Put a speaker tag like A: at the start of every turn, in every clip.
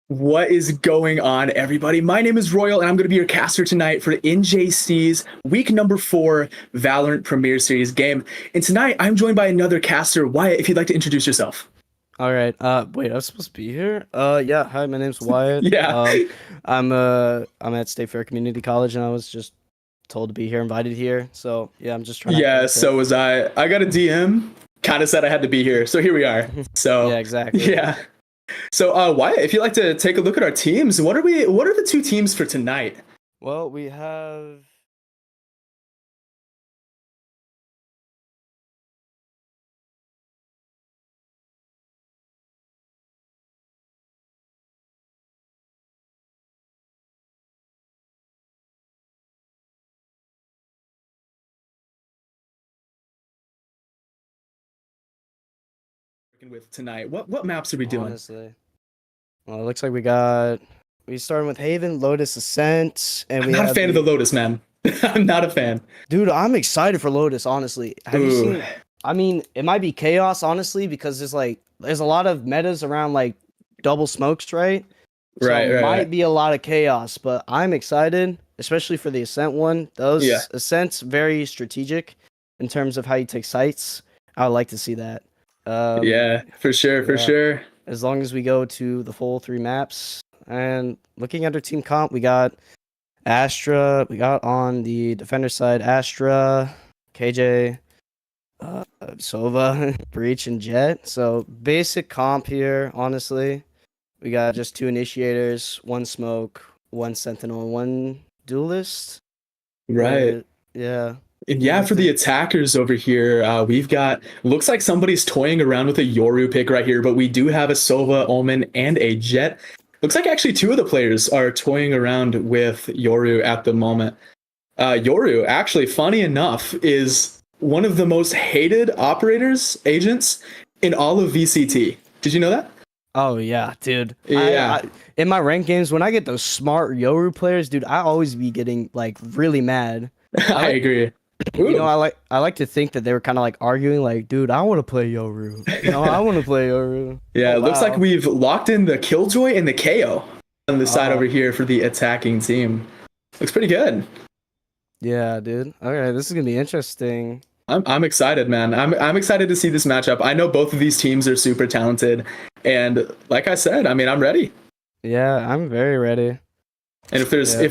A: What is going on, everybody? My name is Royal, and I'm going to be your caster tonight for NJC's week number 4 Valorant Premier Series game. And tonight, I'm joined by another caster. Wyatt, if you'd like to introduce yourself.
B: All right. Wait, I was supposed to be here. Yeah. Hi, my name's Wyatt.
A: Yeah.
B: I'm at State Fair Community College, and I was just told to be here, invited here. So yeah, I'm just trying to.
A: Yeah, so was I. I got a DM kind of said I had to be here, so here we are. So
B: Yeah, exactly.
A: yeah. So Wyatt, if you'd like to take a look at our teams, what are the two teams for tonight?
B: Well, we have.
A: With tonight, what maps are we doing?
B: Honestly. Well, it looks like we starting with Haven, Lotus Ascent, and
A: I'm
B: we
A: not a
B: have
A: fan of the Lotus, man. I'm not a fan.
B: Dude, I'm excited for Lotus, honestly. Have you
A: Ooh.
B: seen? I mean, it might be chaos, honestly, because there's a lot of metas around like double smokes, right? So
A: Right,
B: it might
A: right.
B: be a lot of chaos, but I'm excited, especially for the Ascent one. Those
A: Yeah.
B: Ascent's very strategic in terms of how you take sites. I would like to see that.
A: Yeah, for sure, for
B: yeah.
A: sure.
B: As long as we go to the full 3 maps. And looking at our team comp, we got Astra. We got on the defender side Astra, KJ, Sova, Breach, and Jet. So basic comp here, honestly. We got just 2 initiators, 1 smoke, 1 sentinel, and 1 duelist.
A: Right.
B: But, yeah.
A: And yeah, for the attackers over here, we've got, looks like somebody's toying around with a Yoru pick right here, but we do have a Sova, Omen, and a Jet. Looks like actually 2 of the players are toying around with Yoru at the moment. Yoru, actually, funny enough, is one of the most hated agents in all of VCT. Did you know that?
B: Oh, yeah, dude.
A: Yeah.
B: In my ranked games, when I get those smart Yoru players, dude, I always be getting, like, really mad.
A: I agree.
B: You know, I like to think that they were kind of like arguing, like, dude, I want to play Yoru. No, I want to play Yoru.
A: Yeah,
B: Oh,
A: it looks
B: wow.
A: like we've locked in the Killjoy and the KO on the side over here for the attacking team. Looks pretty good.
B: Yeah, dude. Okay, this is gonna be interesting.
A: I'm excited, man. I'm excited to see this matchup. I know both of these teams are super talented, and like I said, I mean, I'm ready.
B: Yeah, I'm very ready.
A: And if there's
B: Yeah.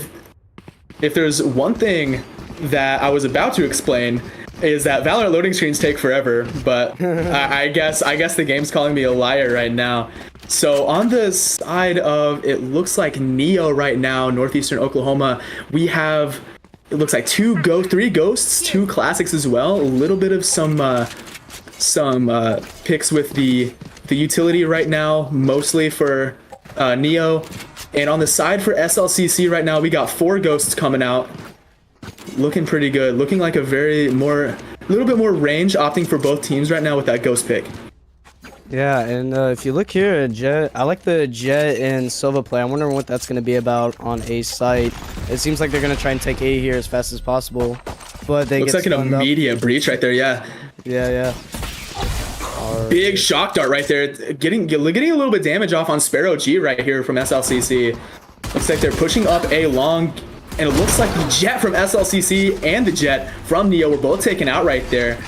A: if there's one thing that I was about to explain is that Valorant loading screens take forever, but I guess the game's calling me a liar right now. So on the side of, it looks like Neo right now, Northeastern Oklahoma, we have, it looks like 3 ghosts, 2 classics as well. A little bit of some picks with the utility right now, mostly for Neo. And on the side for SLCC right now, we got 4 ghosts coming out. Looking pretty good. Looking like a little bit more range, opting for both teams right now with that ghost pick.
B: Yeah, and if you look here at Jet, I like the Jet and Sova play. I'm wondering what that's gonna be about on A site. It seems like they're gonna try and take A here as fast as possible, but they
A: Looks
B: get
A: like an
B: stunned up.
A: immediate breach right there. Yeah.
B: Yeah.
A: Big shock dart right there. Getting a little bit damage off on Sparrow G right here from SLCC. Looks like they're pushing up A long, and it looks like the Jet from SLCC and the Jet from Neo were both taken out right there.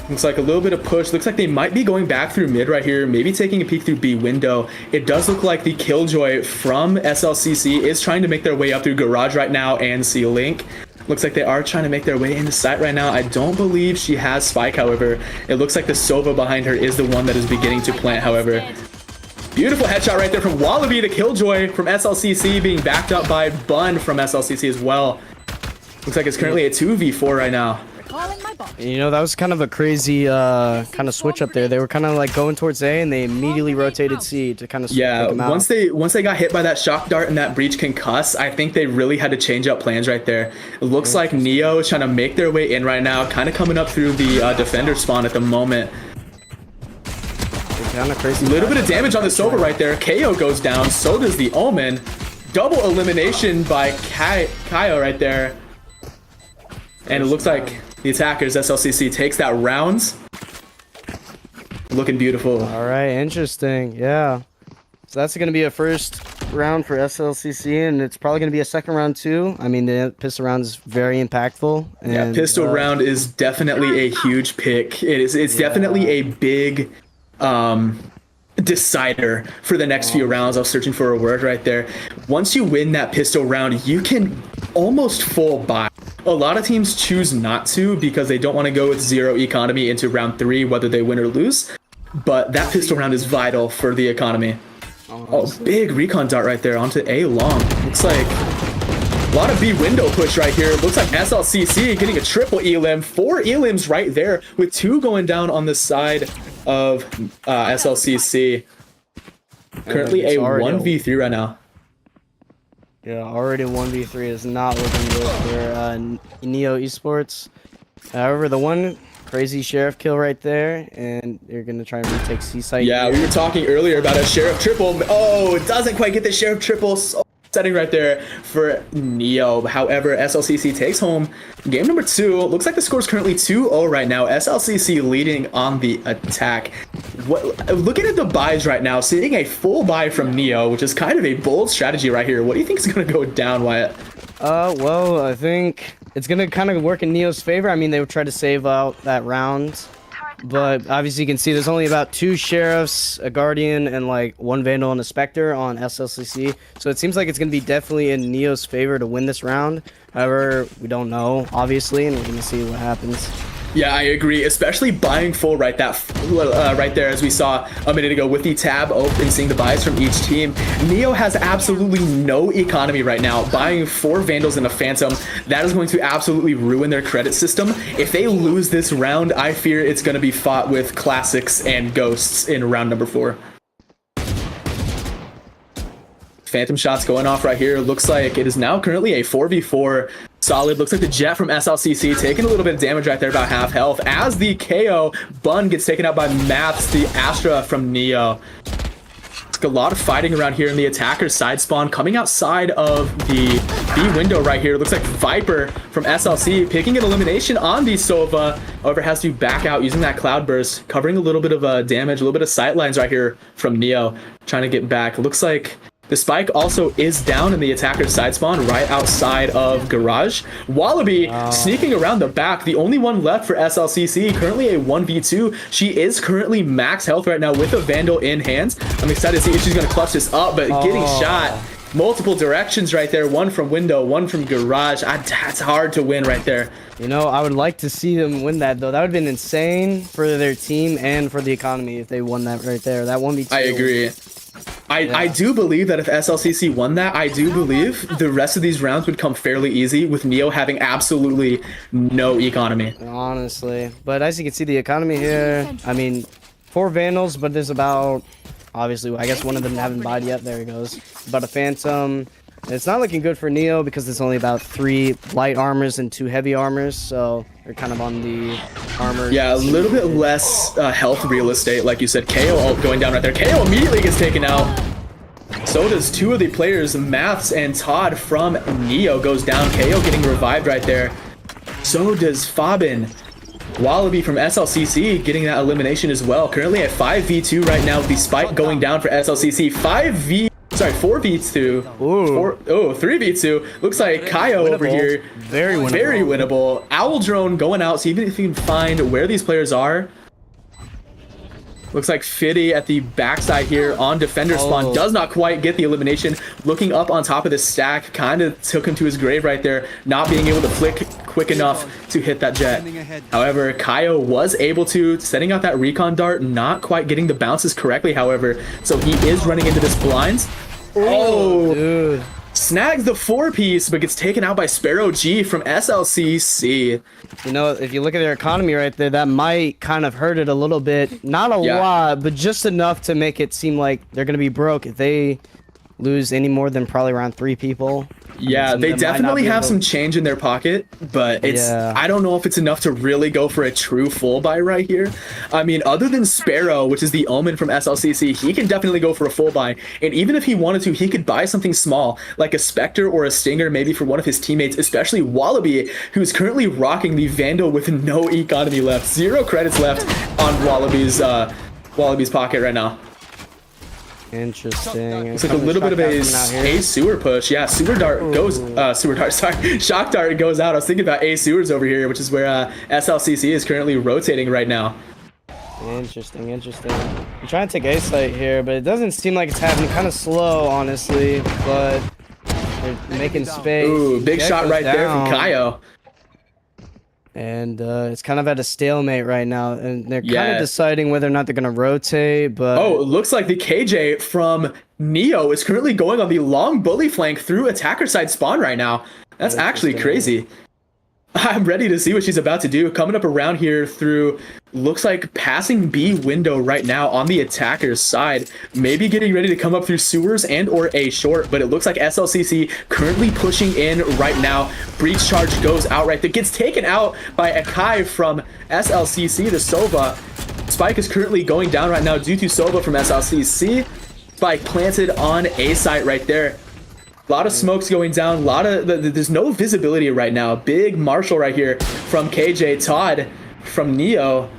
A: Looks like a little bit of push. Looks like they might be going back through mid right here, maybe taking a peek through B window. It does look like the Killjoy from SLCC is trying to make their way up through Garage right now and C-Link. Looks like they are trying to make their way into sight right now. I don't believe she has Spike, however. It looks like the Sova behind her is the one that is beginning to plant, however. Beautiful headshot right there from Wallaby to Killjoy from SLCC, being backed up by Bun from SLCC as well. Looks like it's currently a 2v4 right now.
B: You know, that was kind of a crazy kind of switch up there. They were kind of like going towards A, and they immediately rotated C to kind of take them out.
A: once they got hit by that shock dart and that breach concuss, I think they really had to change up plans right there. It looks like Neo is trying to make their way in right now, kind of coming up through the defender spawn at the moment.
B: Kind of crazy.
A: A little bit of damage on the Sova right there. KO goes down, so does the Omen. Double elimination by Kaio right there. And it looks like the attackers, SLCC, takes that rounds. Looking beautiful.
B: All right, interesting. Yeah. So that's going to be a first round for SLCC, and it's probably going to be a second round too. I mean, the pistol round is very impactful. And,
A: Yeah, pistol round is definitely a huge pick. It's definitely a big decider for the next few rounds. I was searching for a word right there. Once you win that pistol round, you can almost full buy A lot of teams choose not to because they don't want to go with 0 economy into round 3, whether they win or lose. But that pistol round is vital for the economy. Oh, big recon dart right there onto A long. Looks like a lot of B window push right here. Looks like SLCC getting a triple elim. 4 elims right there with 2 going down on the side of SLCC. Currently a 1v3 right now.
B: Yeah, already 1v3 is not looking good for NJCAA Esports. However, the one crazy sheriff kill right there, and they're gonna try and retake C site.
A: Yeah, we were talking earlier about a sheriff triple. Oh, it doesn't quite get the sheriff triple. So setting right there for Neo. However, SLCC takes home game number 2. Looks like the score is currently 2-0 right now. SLCC leading on the attack. Looking at the buys right now, seeing a full buy from Neo, which is kind of a bold strategy right here. What do you think is going to go down, Wyatt?
B: Well, I think it's going to kind of work in Neo's favor. I mean, they would try to save out that round. But obviously you can see there's only about 2 sheriffs, a guardian, and like 1 vandal and a specter on SLCC. So it seems like it's going to be definitely in Neo's favor to win this round. However, we don't know, obviously, and we're going to see what happens.
A: Yeah, I agree, especially buying full right there, as we saw a minute ago with the tab open, seeing the buys from each team. Neo has absolutely no economy right now. Buying 4 Vandals and a Phantom, that is going to absolutely ruin their credit system. If they lose this round, I fear it's going to be fought with Classics and Ghosts in round number 4. Phantom shots going off right here. Looks like it is now currently a 4v4. Solid. Looks like the Jet from SLCC taking a little bit of damage right there, about half health, as the KO Bun gets taken out by Maths, the Astra from Neo. A lot of fighting around here in the attacker's side spawn, coming outside of the B window right here. Looks like Viper from SLC picking an elimination on the Sova. However, has to back out using that Cloudburst, covering a little bit of damage, a little bit of sightlines right here from Neo, trying to get back. Looks like the spike also is down in the attacker's side spawn right outside of Garage. Wallaby sneaking around the back, the only one left for SLCC, currently a 1v2. She is currently max health right now with a Vandal in hands. I'm excited to see if she's going to clutch this up, but getting shot multiple directions right there. One from window, one from Garage. That's hard to win right there.
B: You know, I would like to see them win that, though. That would have been insane for their team and for the economy if they won that right there. That 1v2.
A: I agree. I do believe that if SLCC won that, I do believe the rest of these rounds would come fairly easy with Neo having absolutely no economy.
B: Honestly. But as you can see, the economy here, I mean, 4 Vandals, but there's about, obviously, I guess one of them haven't buyed yet. There he goes. But a Phantom. It's not looking good for Neo because there's only about 3 light armors and 2 heavy armors, so they're kind of on the armor.
A: Yeah, a little bit less health real estate, like you said. KO going down right there. KO immediately gets taken out. So does 2 of the players, Maths and Todd from Neo goes down. KO getting revived right there. So does Fabin. Wallaby from SLCC getting that elimination as well. Currently at 5v2 right now, the spike going down for SLCC. 4v2. 3v2. Looks like Kaio over here.
B: Very winnable.
A: Very winnable. Owl Drone going out, so even if you can find where these players are. Looks like Fiddy at the backside here on defender spawn does not quite get the elimination. Looking up on top of the stack, kind of took him to his grave right there, not being able to flick quick enough to hit that jet. However, Kaio was able to, setting out that recon dart, not quite getting the bounces correctly, however. So he is running into this blinds. Oh,
B: dude.
A: Snags the 4-piece, but gets taken out by Sparrow G from SLCC.
B: You know, if you look at their economy right there, that might kind of hurt it a little bit. Not a lot, but just enough to make it seem like they're going to be broke if they lose any more than probably around 3 people.
A: Yeah, they definitely have some change in their pocket, but it's I don't know if it's enough to really go for a true full buy right here. I mean, other than Sparrow, which is the Omen from SLCC, he can definitely go for a full buy. And even if he wanted to, he could buy something small, like a Spectre or a Stinger, maybe for one of his teammates, especially Wallaby, who's currently rocking the Vandal with no economy left. 0 credits left on Wallaby's pocket right now.
B: Interesting.
A: It's like a little bit of a sewer push. Yeah, sewer dart goes, shock dart goes out. I was thinking about A sewers over here, which is where SLCC is currently rotating right now.
B: Interesting. I'm trying to take A site here, but it doesn't seem like it's happening. Kind of slow, honestly, but they're making space.
A: Ooh, big shot right there from Kaio.
B: And it's kind of at a stalemate right now, and they're kind
A: Yeah.
B: of deciding whether or not they're going to rotate. But
A: Oh, it looks like the KJ from Neo is currently going on the long bully flank through attacker side spawn right now. That's actually crazy. I'm ready to see what she's about to do. Coming up around here through, looks like passing B window right now on the attacker's side. Maybe getting ready to come up through sewers and or A short, but it looks like SLCC currently pushing in right now. Breach charge goes out right there. Gets taken out by Akai from SLCC to Sova. Spike is currently going down right now due to Sova from SLCC. Spike planted on A site right there. A lot of smokes going down. A lot of there's no visibility right now. Big Marshall right here from KJ. Todd from Neo.
B: I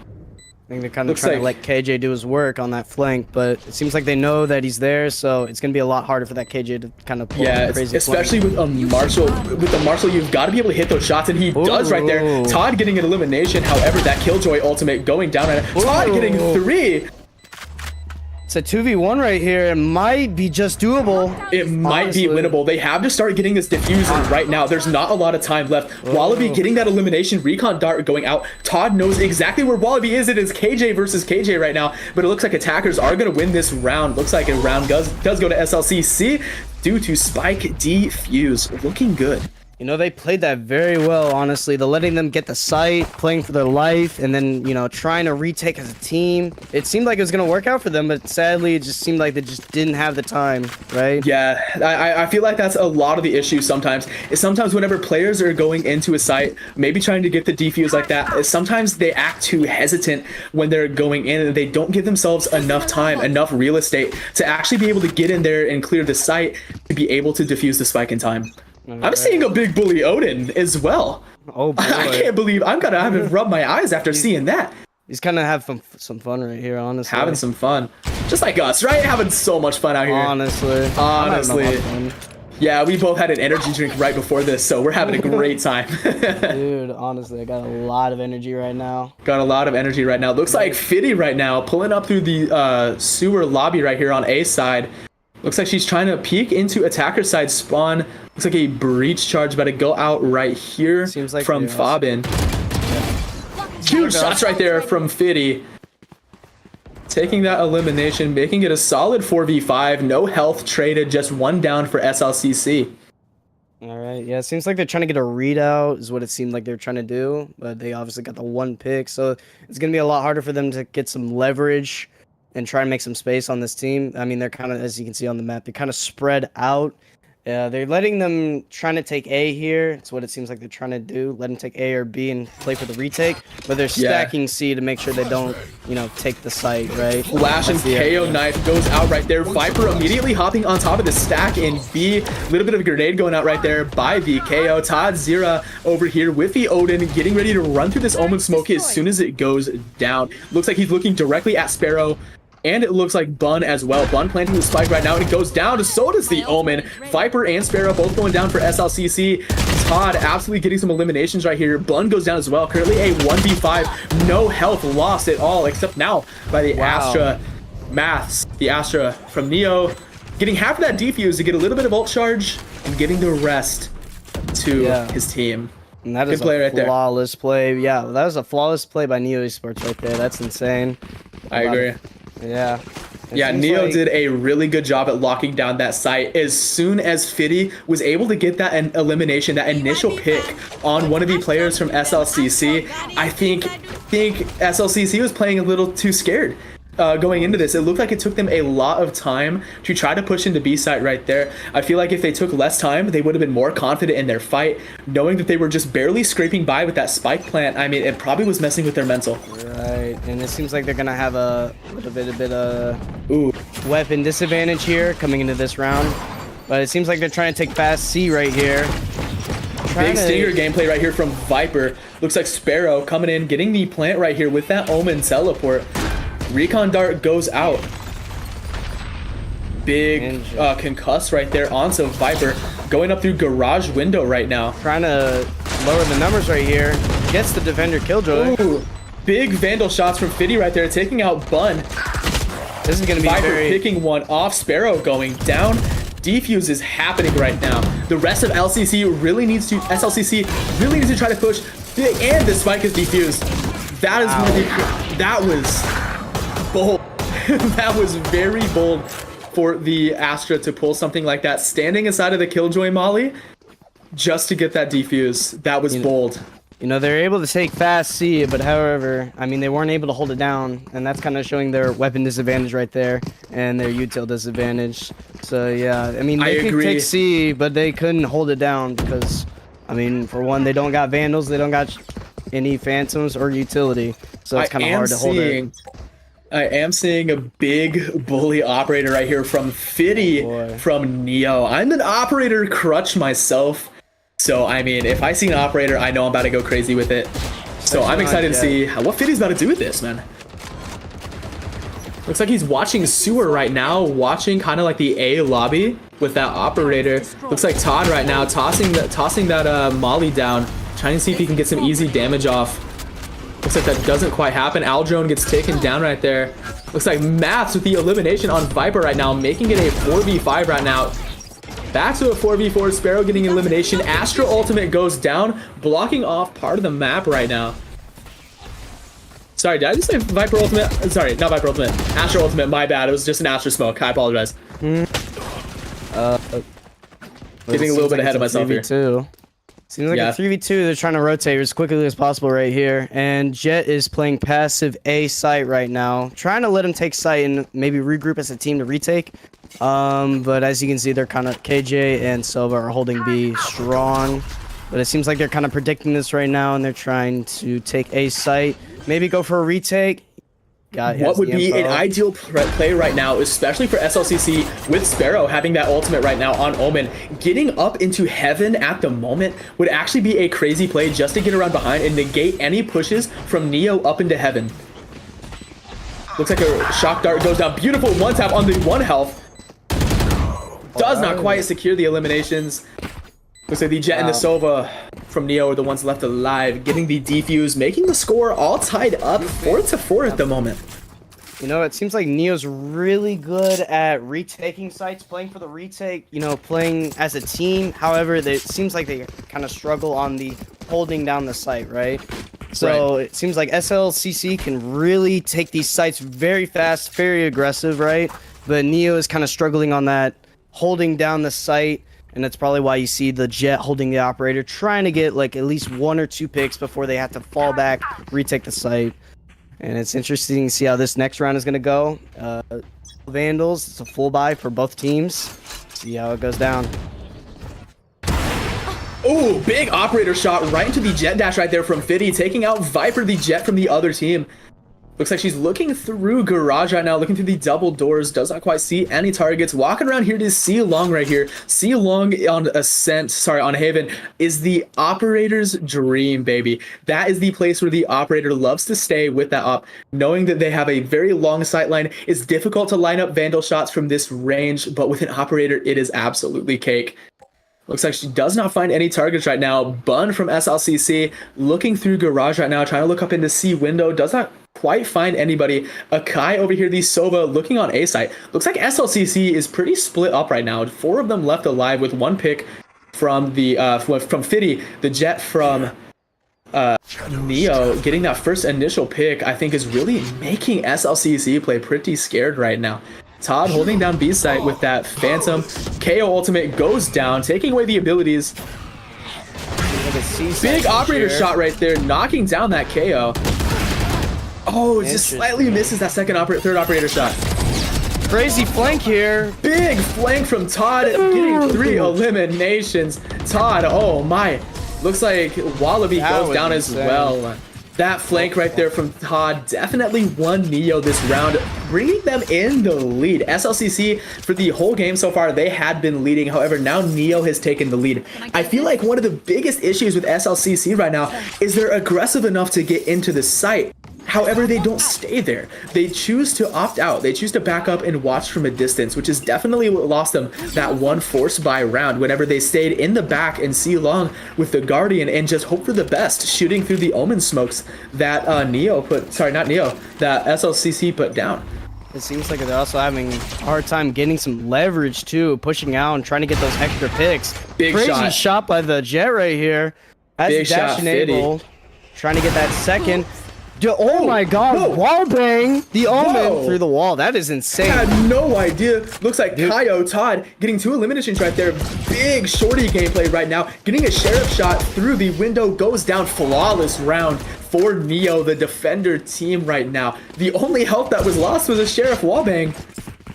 B: think they're kind of trying to let KJ do his work on that flank, but it seems like they know that he's there, so it's gonna be a lot harder for that KJ to kind of pull off the crazy
A: especially
B: flank.
A: with a Marshall. With the Marshall, you've got to be able to hit those shots, and he does right there. Todd getting an elimination. However, that Killjoy ultimate going down right now. Todd getting 3.
B: It's a 2v1 right here. It might be just doable.
A: It might be winnable. They have to start getting this diffusing right now. There's not a lot of time left. Wallaby getting that elimination. Recon Dart going out. Todd knows exactly where Wallaby is. It is KJ versus KJ right now. But it looks like attackers are going to win this round. Looks like a round does go to SLCC due to Spike defuse. Looking good.
B: You know, they played that very well, honestly. The letting them get the site, playing for their life, and then, you know, trying to retake as a team. It seemed like it was going to work out for them, but sadly, it just seemed like they just didn't have the time, right?
A: Yeah, I feel like that's a lot of the issue sometimes. Is sometimes whenever players are going into a site, maybe trying to get the defuse like that, sometimes they act too hesitant when they're going in, and they don't give themselves enough time, enough real estate to actually be able to get in there and clear the site to be able to defuse the spike in time. I'm seeing a big bully Odin as well.
B: Oh boy.
A: I can't believe I'm gonna have to rub my eyes after seeing that.
B: He's kind of having some fun right here, honestly.
A: Having some fun. Just like us, right? Having so much fun out here.
B: Honestly.
A: Yeah, we both had an energy drink right before this, so we're having a great time.
B: Dude, honestly, I got a lot of energy right now.
A: Got a lot of energy right now. Looks like Fitty right now pulling up through the sewer lobby right here on A side. Looks like she's trying to peek into attacker side spawn. Looks like a breach charge about to go out right here.
B: Seems like
A: from Fabin. Huge shots right there from Fitty. Taking that elimination, making it a solid 4v5. No health traded, just 1 down for SLCC.
B: All right, yeah, it seems like they're trying to get a readout is what it seemed like they're trying to do, but they obviously got the 1 pick, so it's going to be a lot harder for them to get some leverage and try and make some space on this team. I mean, they're kind of, as you can see on the map, they're kind of spread out. They're letting them trying to take A here. It's what it seems like they're trying to do. Let them take A or B and play for the retake. But they're stacking C to make sure they don't, you know, take the site, right?
A: Flash and KO knife goes out right there. Viper immediately hopping on top of the stack in B. A little bit of a grenade going out right there by the KO. Todd Zira over here with the Odin, getting ready to run through this Omen smoke as soon as it goes down. Looks like he's looking directly at Sparrow. And it looks like Bun as well. Bun planting the spike right now, and it goes down. So does the Omen. Viper and Sparrow both going down for SLCC. Todd absolutely getting some eliminations right here. Bun goes down as well. Currently a 1v5. No health lost at all, except now by the Astra Maths. The Astra from Neo getting half of that defuse to get a little bit of ult charge and getting the rest to his team.
B: And that is a flawless play. Yeah, that was a flawless play by Neo Esports right there. That's insane.
A: I agree.
B: Yeah.
A: Yeah, Neo did a really good job at locking down that site. As soon as Fitty was able to get that elimination, that initial pick on one of the players from SLCC, I think SLCC was playing a little too scared. Going into this, it looked like it took them a lot of time to try to push into B site right there. I feel like if they took less time, they would have been more confident in their fight, knowing that they were just barely scraping by with that spike plant. I mean, it probably was messing with their mental.
B: Right, and it seems like they're gonna have a bit of weapon disadvantage here coming into this round, but it seems like they're trying to take fast C right here.
A: Big Stinger gameplay right here from Viper. Looks like Sparrow coming in, getting the plant right here with that Omen teleport. Recon Dart goes out. Big concuss right there onto Viper. Going up through garage window right now.
B: Trying to lower the numbers right here. Gets the defender Killjoy.
A: Ooh, big Vandal shots from Fitty right there, taking out Bun.
B: This is going to be
A: Viper picking one off. Sparrow going down. Defuse is happening right now. The rest of SLCC really needs to try to push And the spike is defused. That is that was bold. That was very bold for the Astra to pull something like that, standing inside of the Killjoy Molly just to get that defuse. That was bold.
B: You know, they're able to take fast C, but however, I mean, they weren't able to hold it down, and that's kind of showing their weapon disadvantage right there and their util disadvantage. So yeah, I mean, they could take C, but they couldn't hold it down because, I mean, for one, they don't got Vandals, they don't got any Phantoms or utility, so it's kind of hard to hold it.
A: I am seeing a big bully operator right here from Fiddy from Neo. I'm an operator crutch myself. So, I mean, if I see an operator, I know I'm about to go crazy with it. So I'm excited to see what Fiddy's about to do with this, man. Looks like he's watching sewer right now, watching kind of like the A lobby with that operator. Looks like Todd right now tossing that Molly down, trying to see if he can get some easy damage off. Looks like that doesn't quite happen. Aldrone gets taken down right there. Looks like Maths with the elimination on Viper right now, making it a 4v5 right now. Back to a 4v4, Sparrow getting elimination. Astra ultimate goes down, blocking off part of the map right now. Sorry, did I just say Viper ultimate? Sorry, not Viper ultimate. Astra ultimate, my bad. It was just an Astra smoke. I apologize. Getting a little bit ahead of myself here.
B: Seems like a 3v2. They're trying to rotate as quickly as possible right here. And Jet is playing passive A site right now, trying to let him take site and maybe regroup as a team to retake. But as you can see, they're kind of KJ and Silva are holding B strong. But it seems like they're kind of predicting this right now, and they're trying to take A site, maybe go for a retake.
A: What would be an ideal play right now, especially for SLCC, with Sparrow having that ultimate right now on Omen, getting up into heaven at the moment would actually be a crazy play just to get around behind and negate any pushes from Neo up into heaven. Looks like a shock dart goes down. Beautiful one tap on the 1 health. Does not quite secure the eliminations. Looks like the Jet and the Sova from Neo are the ones left alive, getting the defuse, making the score all tied up 4-4 at the moment.
B: You know, it seems like Neo's really good at retaking sites, playing for the retake, you know, playing as a team. However, it seems like they kind of struggle on the holding down the site, right? So it seems like SLCC can really take these sites very fast, very aggressive, right? But Neo is kind of struggling on that holding down the site, and that's probably why you see the Jet holding the operator, trying to get like at least 1 or 2 picks before they have to fall back, retake the site. And it's interesting to see how this next round is going to go. Vandals, it's a full buy for both teams. See how it goes down.
A: Oh, big operator shot right into the Jet dash right there from Fiddy, taking out Viper the Jet from the other team. Looks like she's looking through garage right now, looking through the double doors. Does not quite see any targets. Walking around here to C Long right here. C Long on Ascent, sorry, on Haven is the operator's dream, baby. That is the place where the operator loves to stay with that op. Knowing that they have a very long sight line, it's difficult to line up Vandal shots from this range, but with an operator, it is absolutely cake. Looks like she does not find any targets right now. Bun from SLCC looking through garage right now, trying to look up into C window. Does not quite find anybody. Akai over here, the Sova looking on A site. Looks like SLCC is pretty split up right now. 4 of them left alive with 1 pick from the from Fiddy. The Jet from Neo getting that first initial pick, I think, is really making SLCC play pretty scared right now. Todd holding down B site with that Phantom. KO ultimate goes down, taking away the abilities. Big operator shot right there, knocking down that KO. Oh, just slightly misses that third operator shot.
B: Crazy flank here.
A: Big flank from Todd, getting 3 eliminations. Todd, oh my. Looks like Wallaby goes down as well. That flank right there from Todd definitely won Neo this round, bringing them in the lead. SLCC, for the whole game so far, they had been leading. However, now Neo has taken the lead. I feel like one of the biggest issues with SLCC right now is they're aggressive enough to get into the site. However, they don't stay there. They choose to opt out. They choose to back up and watch from a distance, which is definitely what lost them that 1 force buy round whenever they stayed in the back and C long with the Guardian and just hope for the best, shooting through the Omen smokes that that SLCC put down.
B: It seems like they're also having a hard time getting some leverage too, pushing out and trying to get those extra picks.
A: Big
B: Crazy shot by the Jet right here.
A: Big shot, Fiddy.
B: trying to get that second. Oh my god,
A: whoa.
B: wall bang! The Omen
A: Whoa.
B: through the wall. That is insane.
A: I had no idea. Looks like Kaio Todd getting 2 eliminations right there. Big shorty gameplay right now. Getting a Sheriff shot through the window. Goes down. Flawless round for Neo, the defender team right now. The only help that was lost was a Sheriff wallbang.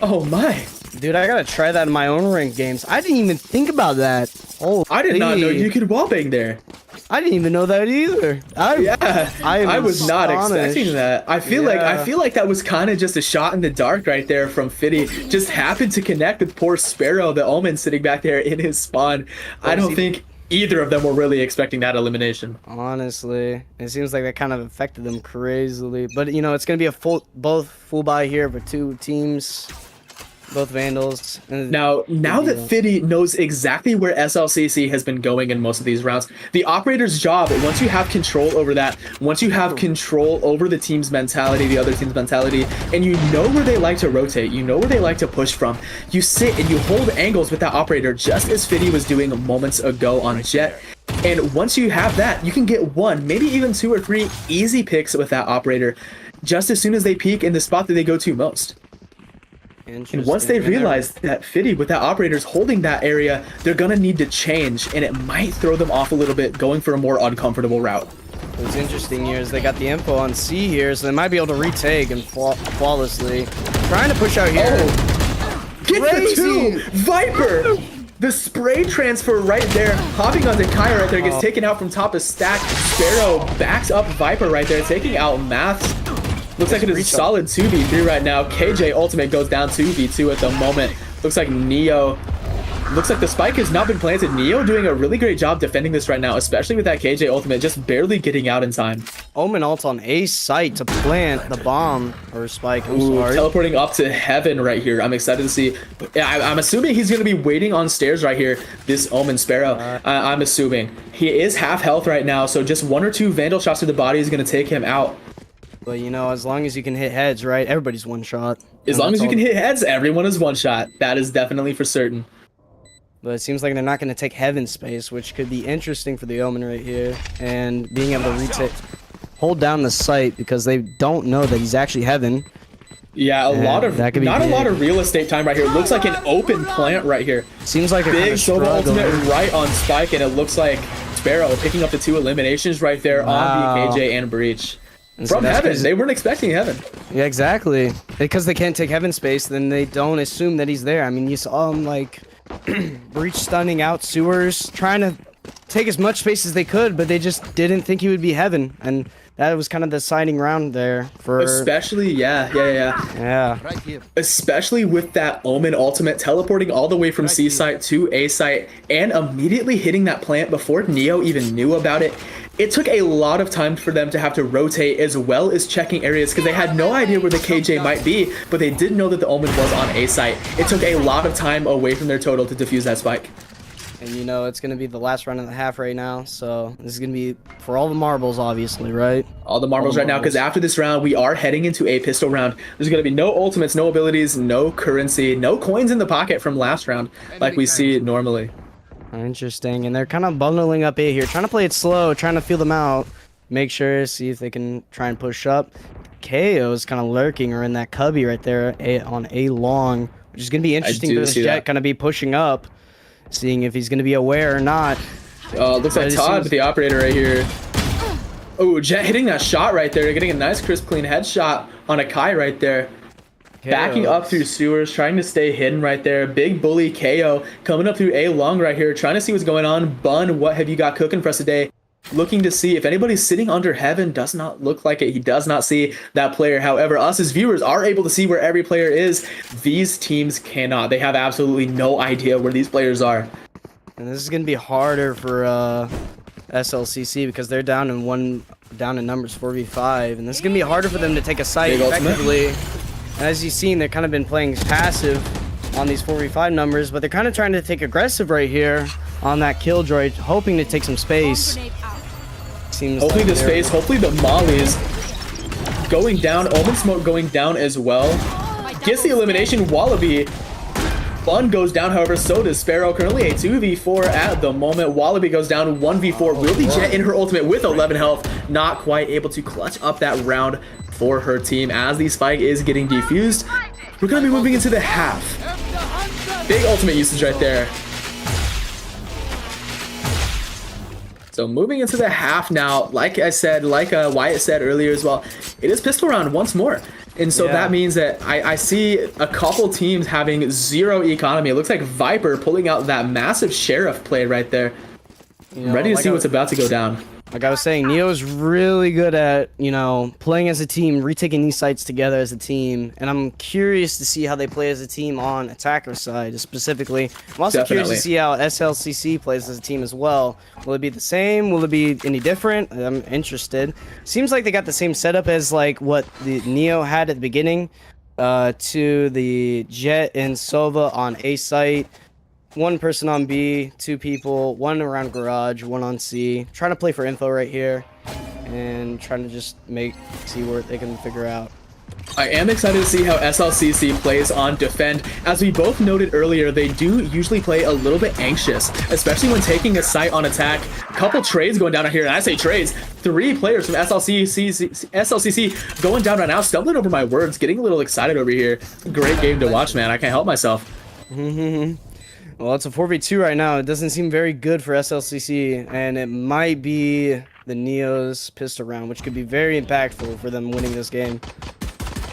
A: Oh my.
B: Dude, I gotta try that in my own ranked games. I didn't even think about that. Oh,
A: I did not know you could wallbang there.
B: I didn't even know that either.
A: I was not expecting that. I feel
B: Yeah.
A: like that was kind of just a shot in the dark right there from Fitty. Just happened to connect with poor Sparrow, the Omen sitting back there in his spawn. I don't think either of them were really expecting that elimination.
B: Honestly, it seems like that kind of affected them crazily. But you know, it's gonna be a both full buy here for 2 teams. Both Vandals.
A: Now that Fitty knows exactly where SLCC has been going in most of these rounds, the operator's job, once you have control over that, once you have control over the team's mentality, the other team's mentality, and you know where they like to rotate, you know where they like to push from, you sit and you hold angles with that operator, just as Fitty was doing moments ago on Jet. And once you have that, you can get 1, maybe even 2 or 3 easy picks with that operator, just as soon as they peak in the spot that they go to most. And once they realize that Fitty with that operator's holding that area, they're gonna need to change, and it might throw them off a little bit, going for a more uncomfortable route.
B: What's interesting here is they got the info on C here, so they might be able to retake and flawlessly. Trying to push out here.
A: Oh, get the 2! Viper! The spray transfer right there, hopping onto Kai right there, gets taken out from top of stack. Sparrow backs up Viper right there, taking out Maths. Looks like it is a solid 2v3 right now. KJ Ultimate goes down 2v2 at the moment. Looks like Neo. Looks like the spike has not been planted. Neo doing a really great job defending this right now, especially with that KJ Ultimate just barely getting out in time.
B: Omen ult on A site to plant the bomb or spike. I'm sorry.
A: Teleporting up to heaven right here. I'm excited to see. I'm assuming he's going to be waiting on stairs right here. This Omen Sparrow. I'm assuming. He is half health right now, so just 1 or 2 Vandal shots to the body is going to take him out.
B: But you know, as long as you can hit heads, right? Everybody's 1 shot.
A: As long as you can hit heads, everyone is 1 shot. That is definitely for certain.
B: But it seems like they're not going to take heaven space, which could be interesting for the Omen right here. And being able to hold down the site because they don't know that he's actually heaven.
A: Yeah, not a lot of real estate time right here. Looks like an open plant right here.
B: Seems like a
A: big solo ultimate right on Spike, and it looks like Sparrow picking up the 2 eliminations right there on BKJ and Breach. From heaven. They weren't expecting heaven.
B: Yeah, exactly. Because they can't take heaven space, then they don't assume that he's there. I mean, you saw him like Breach stunning out sewers, trying to take as much space as they could, but they just didn't think he would be heaven. And that was kind of the deciding round there for
A: especially
B: yeah.
C: Right here.
A: Especially with that Omen ultimate teleporting all the way from C site to A site and immediately hitting that plant before Neo even knew about it. It took a lot of time for them to have to rotate as well as checking areas because they had no idea where the KJ might be, but they did know that the Omen was on A site. It took a lot of time away from their total to defuse that spike.
B: And you know, it's going to be the last round and a half right now, so this is going to be for all the marbles, obviously, right?
A: All the marbles right now, because after this round, we are heading into a pistol round. There's going to be no ultimates, no abilities, no currency, no coins in the pocket from last round like we see normally.
B: Interesting, and they're kind of bundling up A here, trying to play it slow, trying to feel them out, make sure, see if they can try and push up. KO is kind of lurking or in that cubby right there on A long, which is going to be interesting for this Jet kind of be pushing up, seeing if he's going to be aware or not.
A: Looks like Todd with the operator right here. Oh, Jet hitting that shot right there, getting a nice crisp clean headshot on a Kai right there. Backing up through sewers, trying to stay hidden right there. Big bully KO coming up through A long right here, trying to see what's going on. Bun, what have you got cooking for us today? Looking to see if anybody's sitting under heaven. Does not look like it. He does not see that player. However, us as viewers are able to see where every player is. These teams cannot. They have absolutely no idea where these players are.
B: And this is going to be harder for SLCC because they're down in numbers 4v5, and this is going to be harder for them to take a site effectively. And as you've seen, they've kind of been playing passive on these 4v5 numbers, but they're kind of trying to take aggressive right here on that Killjoy, hoping to take some space. Seems
A: hopefully
B: like
A: the space, hopefully the mollies going down, Omen Smoke going down as well. Gets the elimination. Wallaby Bun goes down, however, so does Sparrow. Currently a 2v4 at the moment. Wallaby goes down 1v4. Will be Jet in her ultimate with 11 health. Not quite able to clutch up that round for her team as the spike is getting defused. We're going to be moving into the half. Big ultimate usage right there. So moving into the half now, like I said, like Wyatt said earlier as well, it is pistol round once more. And so that means that I see a couple teams having 0 economy. It looks like Viper pulling out that massive Sheriff play right there. Ready to see what's about to go down.
B: Like I was saying, Neo's really good at, playing as a team, retaking these sites together as a team. And I'm curious to see how they play as a team on attacker side specifically. I'm also curious to see how SLCC plays as a team as well. Will it be the same? Will it be any different? I'm interested. Seems like they got the same setup as like what the Neo had at the beginning to the Jet and Sova on A site. 1 person on B, 2 people, 1 around garage, 1 on C. Trying to play for info right here and trying to just see where they can figure out.
A: I am excited to see how SLCC plays on defend. As we both noted earlier, they do usually play a little bit anxious, especially when taking a site on attack. Couple trades going down here, and I say trades. 3 players from SLCC going down right now, stumbling over my words, getting a little excited over here. Great game to watch, man. I can't help myself.
B: Well, it's a 4v2 right now. It doesn't seem very good for SLCC, and it might be the Neo's pistol round, which could be very impactful for them winning this game.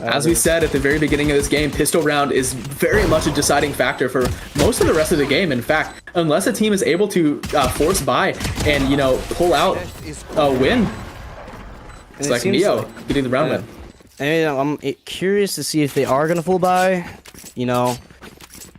A: As we said at the very beginning of this game, pistol round is very much a deciding factor for most of the rest of the game. In fact, unless a team is able to force buy and, pull out a win, it's like Neo getting the round win.
B: And I'm curious to see if they are going to full buy,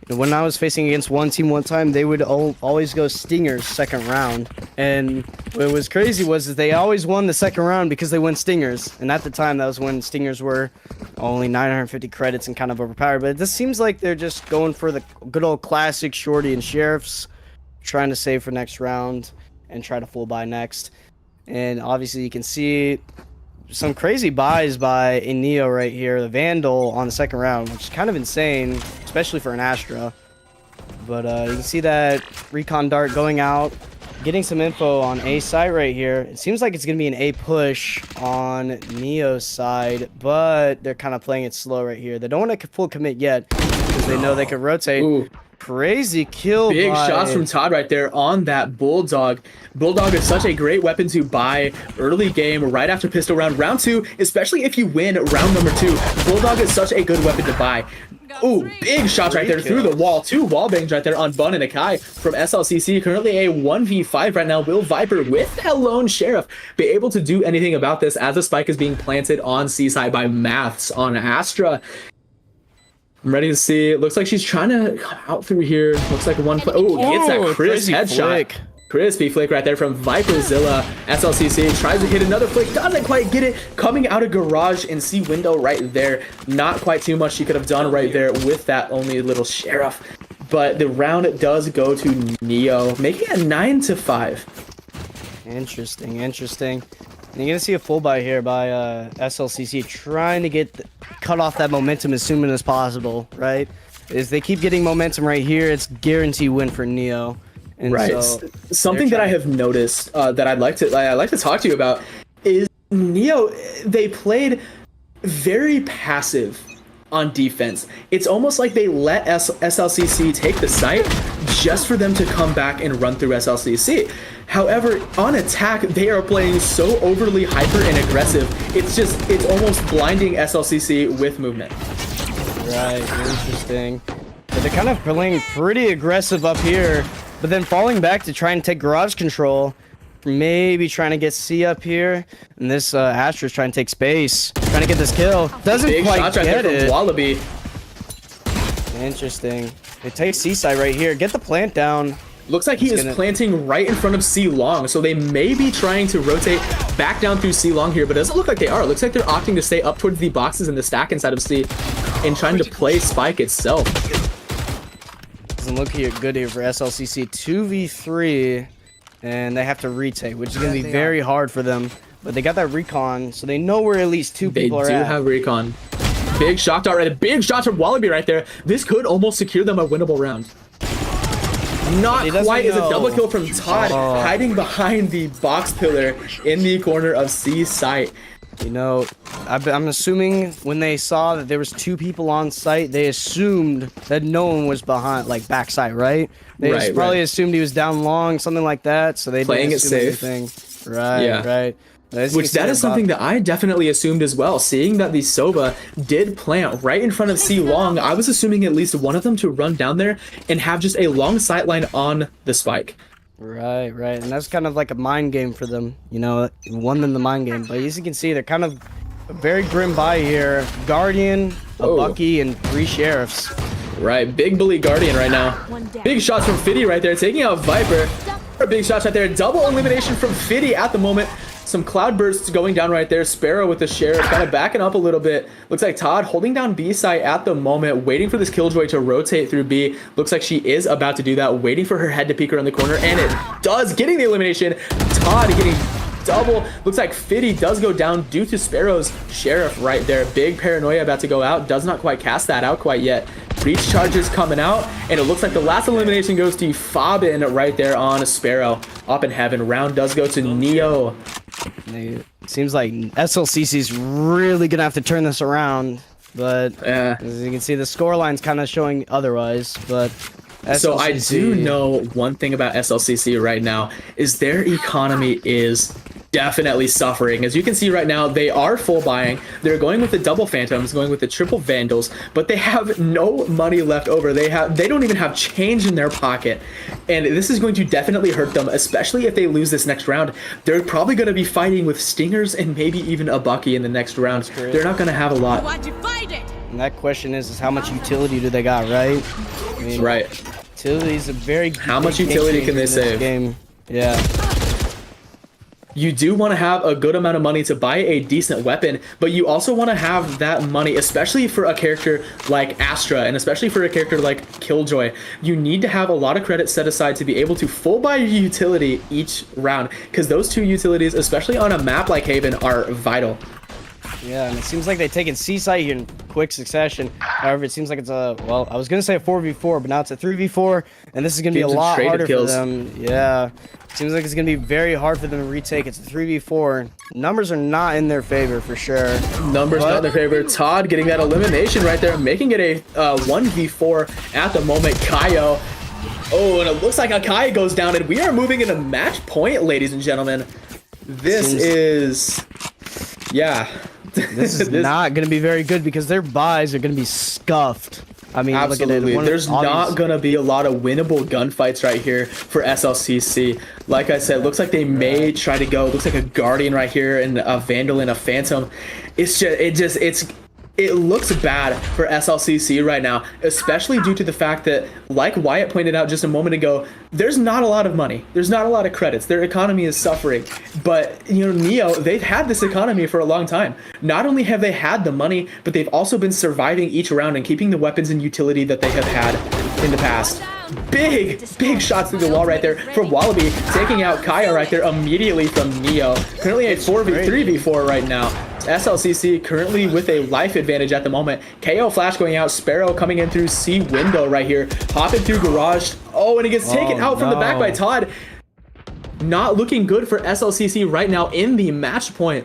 B: When I was facing against one team one time, they would always go Stingers second round. And what was crazy was that they always won the second round because they went Stingers. And at the time, that was when Stingers were only 950 credits and kind of overpowered. But it just seems like they're just going for the good old classic Shorty and Sheriffs, trying to save for next round and try to full buy next. And obviously you can see some crazy buys by Neo right here, the Vandal on the second round, which is kind of insane, especially for an Astra. But you can see that recon dart going out, getting some info on A side right here. It seems like it's going to be an A push on Neo's side, but they're kind of playing it slow right here. They don't want to full commit yet because they know they can rotate.
A: Ooh.
B: Crazy kill.
A: Big shots from Todd right there on that Bulldog. Bulldog is such a great weapon to buy early game right after pistol round. Round 2, especially if you win round number 2. Bulldog is such a good weapon to buy. Ooh, big shots right there through the wall. 2 wall bangs right there on Bun and Akai from SLCC. Currently a 1v5 right now. Will Viper with that lone Sheriff be able to do anything about this as the spike is being planted on C-side by Maths on Astra? I'm ready to see. It looks like she's trying to come out through here. Looks like one play. Oh, gets that crisp headshot. Crispy flick right there from Viperzilla. SLCC tries to hit another flick. Doesn't quite get it. Coming out of garage and C window right there. Not quite too much she could have done right there with that only little Sheriff. But the round does go to Neo, making it 9-5.
B: Interesting. And you're going to see a full buy here by SLCC trying to cut off that momentum as soon as possible, right? As they keep getting momentum right here, it's guaranteed win for Neo. And
A: right. So something that I have noticed that I'd like to talk to you about is Neo. They played very passive on defense. It's almost like they let SLCC take the site just for them to come back and run through SLCC. However, on attack, they are playing so overly hyper and aggressive. It's almost blinding SLCC with movement.
B: Right, interesting. But they're kind of playing pretty aggressive up here, but then falling back to try and take garage control. Maybe trying to get C up here. And this Astra's trying to take space. Trying to get this kill. Doesn't
A: big
B: quite
A: shots right
B: get
A: there
B: it.
A: from Wallaby.
B: Interesting. They take C side right here. Get the plant down.
A: Looks like he is planting right in front of C long, so they may be trying to rotate back down through C long here, but it doesn't look like they are. It looks like they're opting to stay up towards the boxes in the stack inside of C and trying to play Spike itself.
B: Doesn't look good here for SLCC. 2v3, and they have to retake, which is going to be very hard for them. But they got that recon, so they know where at least 2 people are at.
A: They do have recon. Big shock dart right. Big shots from Wallaby right there. This could almost secure them a winnable round. Not quite as a double kill from Todd, hiding behind the box pillar in the corner of C's site.
B: You know, I'm assuming when they saw that there was 2 people on site, they assumed that no one was behind, like backside, right? They probably assumed he was down long, something like that. So they
A: playing it safe.
B: Anything. Right.
A: Which that is something that I definitely assumed as well. Seeing that the Sova did plant right in front of C long, I was assuming at least one of them to run down there and have just a long sightline on the spike.
B: Right. And that's kind of like a mind game for them. You know, won them the mind game. But as you can see, they're kind of a very grim buy here. Guardian, a Bucky, and 3 Sheriffs.
A: Right, big bully Guardian right now. Big shots from Fiddy right there, taking out Viper. Big shots right there. Double elimination from Fiddy at the moment. Some cloud bursts going down right there. Sparrow with the Sheriff kind of backing up a little bit. Looks like Todd holding down B site at the moment, waiting for this Killjoy to rotate through B. Looks like she is about to do that, waiting for her head to peek around the corner, and it does, getting the elimination. Todd getting double. Looks like Fiddy does go down due to Sparrow's Sheriff right there. Big paranoia about to go out. Does not quite cast that out quite yet. Breach charges coming out, and it looks like the last elimination goes to Fabin right there on Sparrow. Up in heaven. Round does go to Neo.
B: It seems like SLCC's really gonna have to turn this around, but as you can see, the scoreline's kind of showing otherwise. But SLCC...
A: So I do know one thing about SLCC right now is their economy is definitely suffering. As you can see right now, they are full buying. They're going with the double Phantoms, going with the triple Vandals, but they have no money left over. They don't even have change in their pocket, and this is going to definitely hurt them, especially if they lose this next round. They're probably going to be fighting with Stingers and maybe even a Bucky in the next round. They're not going to have a lot.
B: And that question is how much utility do they got, right? I mean, utility is a very
A: how much utility can they save?
B: Game. Yeah.
A: You do want to have a good amount of money to buy a decent weapon, but you also want to have that money, especially for a character like Astra, and especially for a character like Killjoy. You need to have a lot of credit set aside to be able to full buy your utility each round, because those 2 utilities, especially on a map like Haven, are vital.
B: Yeah, and it seems like they've taken C-Site here in quick succession. However, it seems like it's a, well, I was going to say a 4v4, but now it's a 3v4, and this is going to be a lot harder for them. Yeah, it seems like it's going to be very hard for them to retake. It's a 3v4. Numbers are not in their favor, for sure.
A: Numbers not in their favor. Todd getting that elimination right there, making it a 1v4 at the moment. Kaio. Oh, and it looks like Akai goes down, and we are moving into match point, ladies and gentlemen. This is... yeah.
B: This is not going to be very good because their buys are going to be scuffed. I mean,
A: absolutely.
B: Look at it.
A: There's not going to be a lot of winnable gunfights right here for SLCC. Like I said, looks like they may try to go. Looks like a Guardian right here and a Vandal and a Phantom. It looks bad for SLCC right now, especially due to the fact that, like Wyatt pointed out just a moment ago, there's not a lot of money. There's not a lot of credits. Their economy is suffering. But, you know, Neo, they've had this economy for a long time. Not only have they had the money, but they've also been surviving each round and keeping the weapons and utility that they have had in the past. Big shots through the wall right there from Wallaby, taking out Kaya right there immediately from Neo. Currently a 3v4 right now. SLCC currently with a life advantage at the moment. KO flash going out. Sparrow coming in through C window right here. Hopping through garage. Oh, and he gets taken out from the back by Todd. Not looking good for SLCC right now in the match point.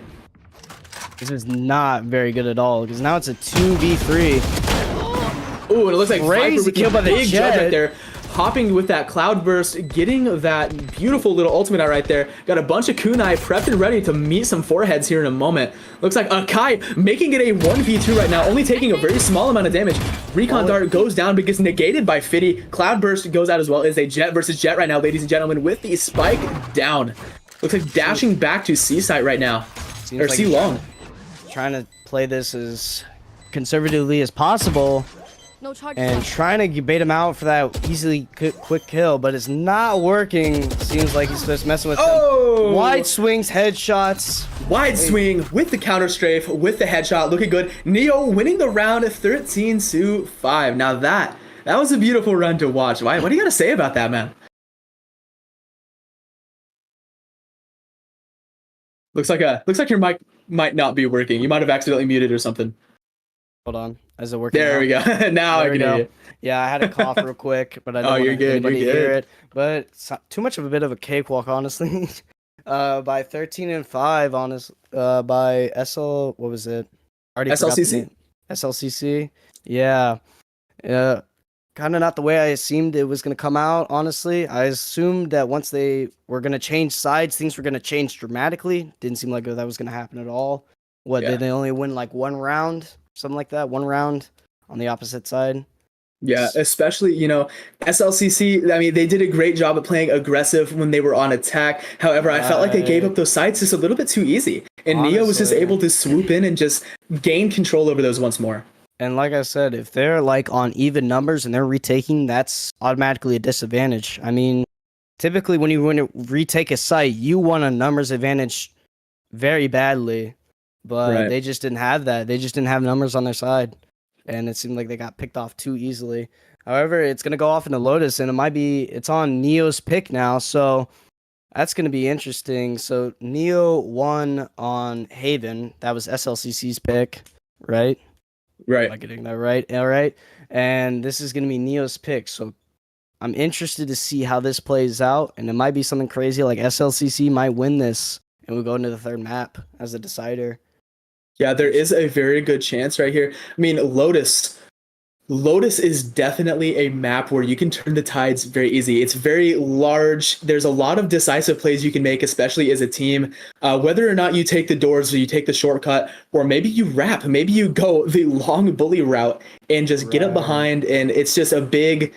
B: This is not very good at all because now it's a 2v3.
A: Ooh, and it looks like Viper with
B: killed by the
A: big judge
B: jet
A: right there. Hopping with that cloud burst, getting that beautiful little ultimate out right there. Got a bunch of kunai prepped and ready to meet some foreheads here in a moment. Looks like Akai making it a 1v2 right now, only taking a very small amount of damage. Recon dart goes down but gets negated by Fiddy. Cloud burst goes out as well. It's a jet versus jet right now, ladies and gentlemen, with the spike down. Looks like dashing back to C site right now. Or C long.
B: Trying to play this as conservatively as possible. And trying to bait him out for that easily quick kill, but it's not working. Seems like he's just messing with them. Wide swings, headshots.
A: Wide swing with the counter strafe, with the headshot, looking good. Neo winning the round 13-5. Now that was a beautiful run to watch. What do you got to say about that, man? Looks like your mic might not be working. You might have accidentally muted or something.
B: Hold on. Is it working?
A: There we go. Now I
B: There we
A: can hear
B: go.
A: you.
B: Yeah, I had to cough real quick, but I don't
A: Oh,
B: want
A: you're good.
B: anybody
A: You're
B: to hear
A: good.
B: it. But it's not too much of a bit of a cakewalk, honestly. By 13-5, honest. By SL, what was it? Already forgot the
A: SLCC?
B: name. SLCC. Yeah. Kind of not the way I assumed it was going to come out, honestly. I assumed that once they were going to change sides, things were going to change dramatically. Didn't seem like that was going to happen at all. What,
A: Yeah.
B: did they only win like one round? Something like that? One round on the opposite side?
A: Yeah, especially, SLCC, I mean, they did a great job of playing aggressive when they were on attack. However, I felt like they gave up those sides just a little bit too easy. And Neo was just
B: Honestly.
A: able to swoop in and just gain control over those once more.
B: And like I said, if they're like on even numbers and they're retaking, that's automatically a disadvantage. I mean, typically when you want to retake a site, you want a numbers advantage very badly. But
A: Right.
B: they just didn't have that. They just didn't have numbers on their side. And it seemed like they got picked off too easily. However, it's going to go off into Lotus, and it's on Neo's pick now. So that's going to be interesting. So Neo won on Haven. That was SLCC's pick, right?
A: Right.
B: Am I getting that right? All right. And this is going to be Neo's pick. So I'm interested to see how this plays out. And it might be something crazy like SLCC might win this. And we go into the third map as the decider.
A: Yeah, there is a very good chance right here. I mean, Lotus is definitely a map where you can turn the tides very easy. It's very large. There's a lot of decisive plays you can make, especially as a team. Whether or not you take the doors or you take the shortcut, or maybe you wrap, maybe you go the long bully route and just get up behind, and it's just a big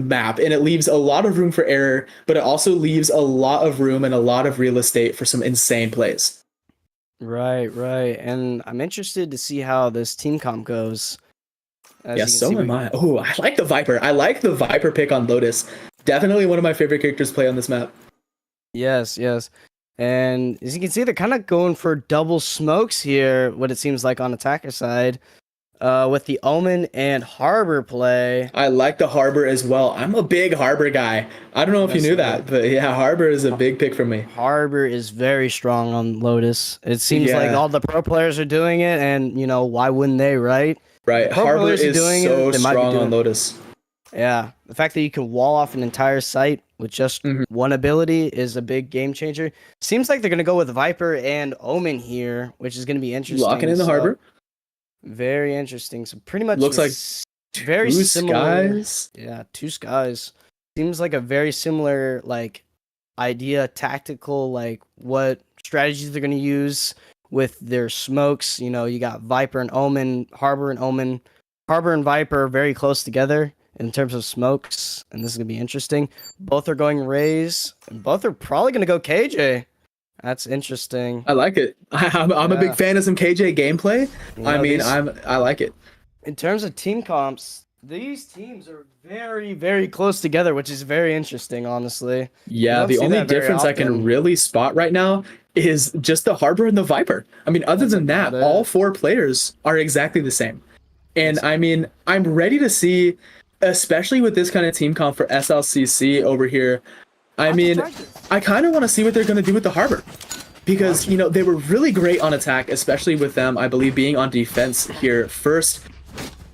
A: map, and it leaves a lot of room for error, but it also leaves a lot of room and a lot of real estate for some insane plays.
B: Right. And I'm interested to see how this team comp goes.
A: Yeah, so am I. Oh, I like the Viper. I like the Viper pick on Lotus. Definitely one of my favorite characters to play on this map.
B: Yes. And as you can see, they're kind of going for double smokes here, what it seems like on attacker side, with the Omen and Harbor play.
A: I like the Harbor as well. I'm a big Harbor guy. I don't know if you knew that, but yeah, Harbor is a big pick for me.
B: Harbor is very strong on Lotus. It seems like all the pro players are doing it, and, why wouldn't they, right?
A: Right, Harbor is so strong on Lotus.
B: Yeah, the fact that you can wall off an entire site with just one ability is a big game changer. Seems like they're going to go with Viper and Omen here, which is going to be interesting.
A: Locking in the Harbor.
B: Very interesting. So pretty much
A: looks like
B: very
A: two
B: similar.
A: skies.
B: Yeah, two skies. Seems like a very similar idea, tactical, what strategies they're going to use with their smokes. You got Viper and Omen, Harbor and Omen. Harbor and Viper are very close together in terms of smokes, and this is going to be interesting. Both are going Raze, and both are probably going to go KJ. That's interesting.
A: I like it. I'm a big fan of some KJ gameplay. I like it.
B: In terms of team comps, these teams are very, very close together, which is very interesting, honestly.
A: Yeah, the only difference I can really spot right now is just the Harbor and the Viper. I mean, other than that, all four players are exactly the same. And I mean, I'm ready to see, especially with this kind of team comp for SLCC over here. I mean, I kind of want to see what they're going to do with the Harbor. Because, they were really great on attack, especially with them, I believe, being on defense here first.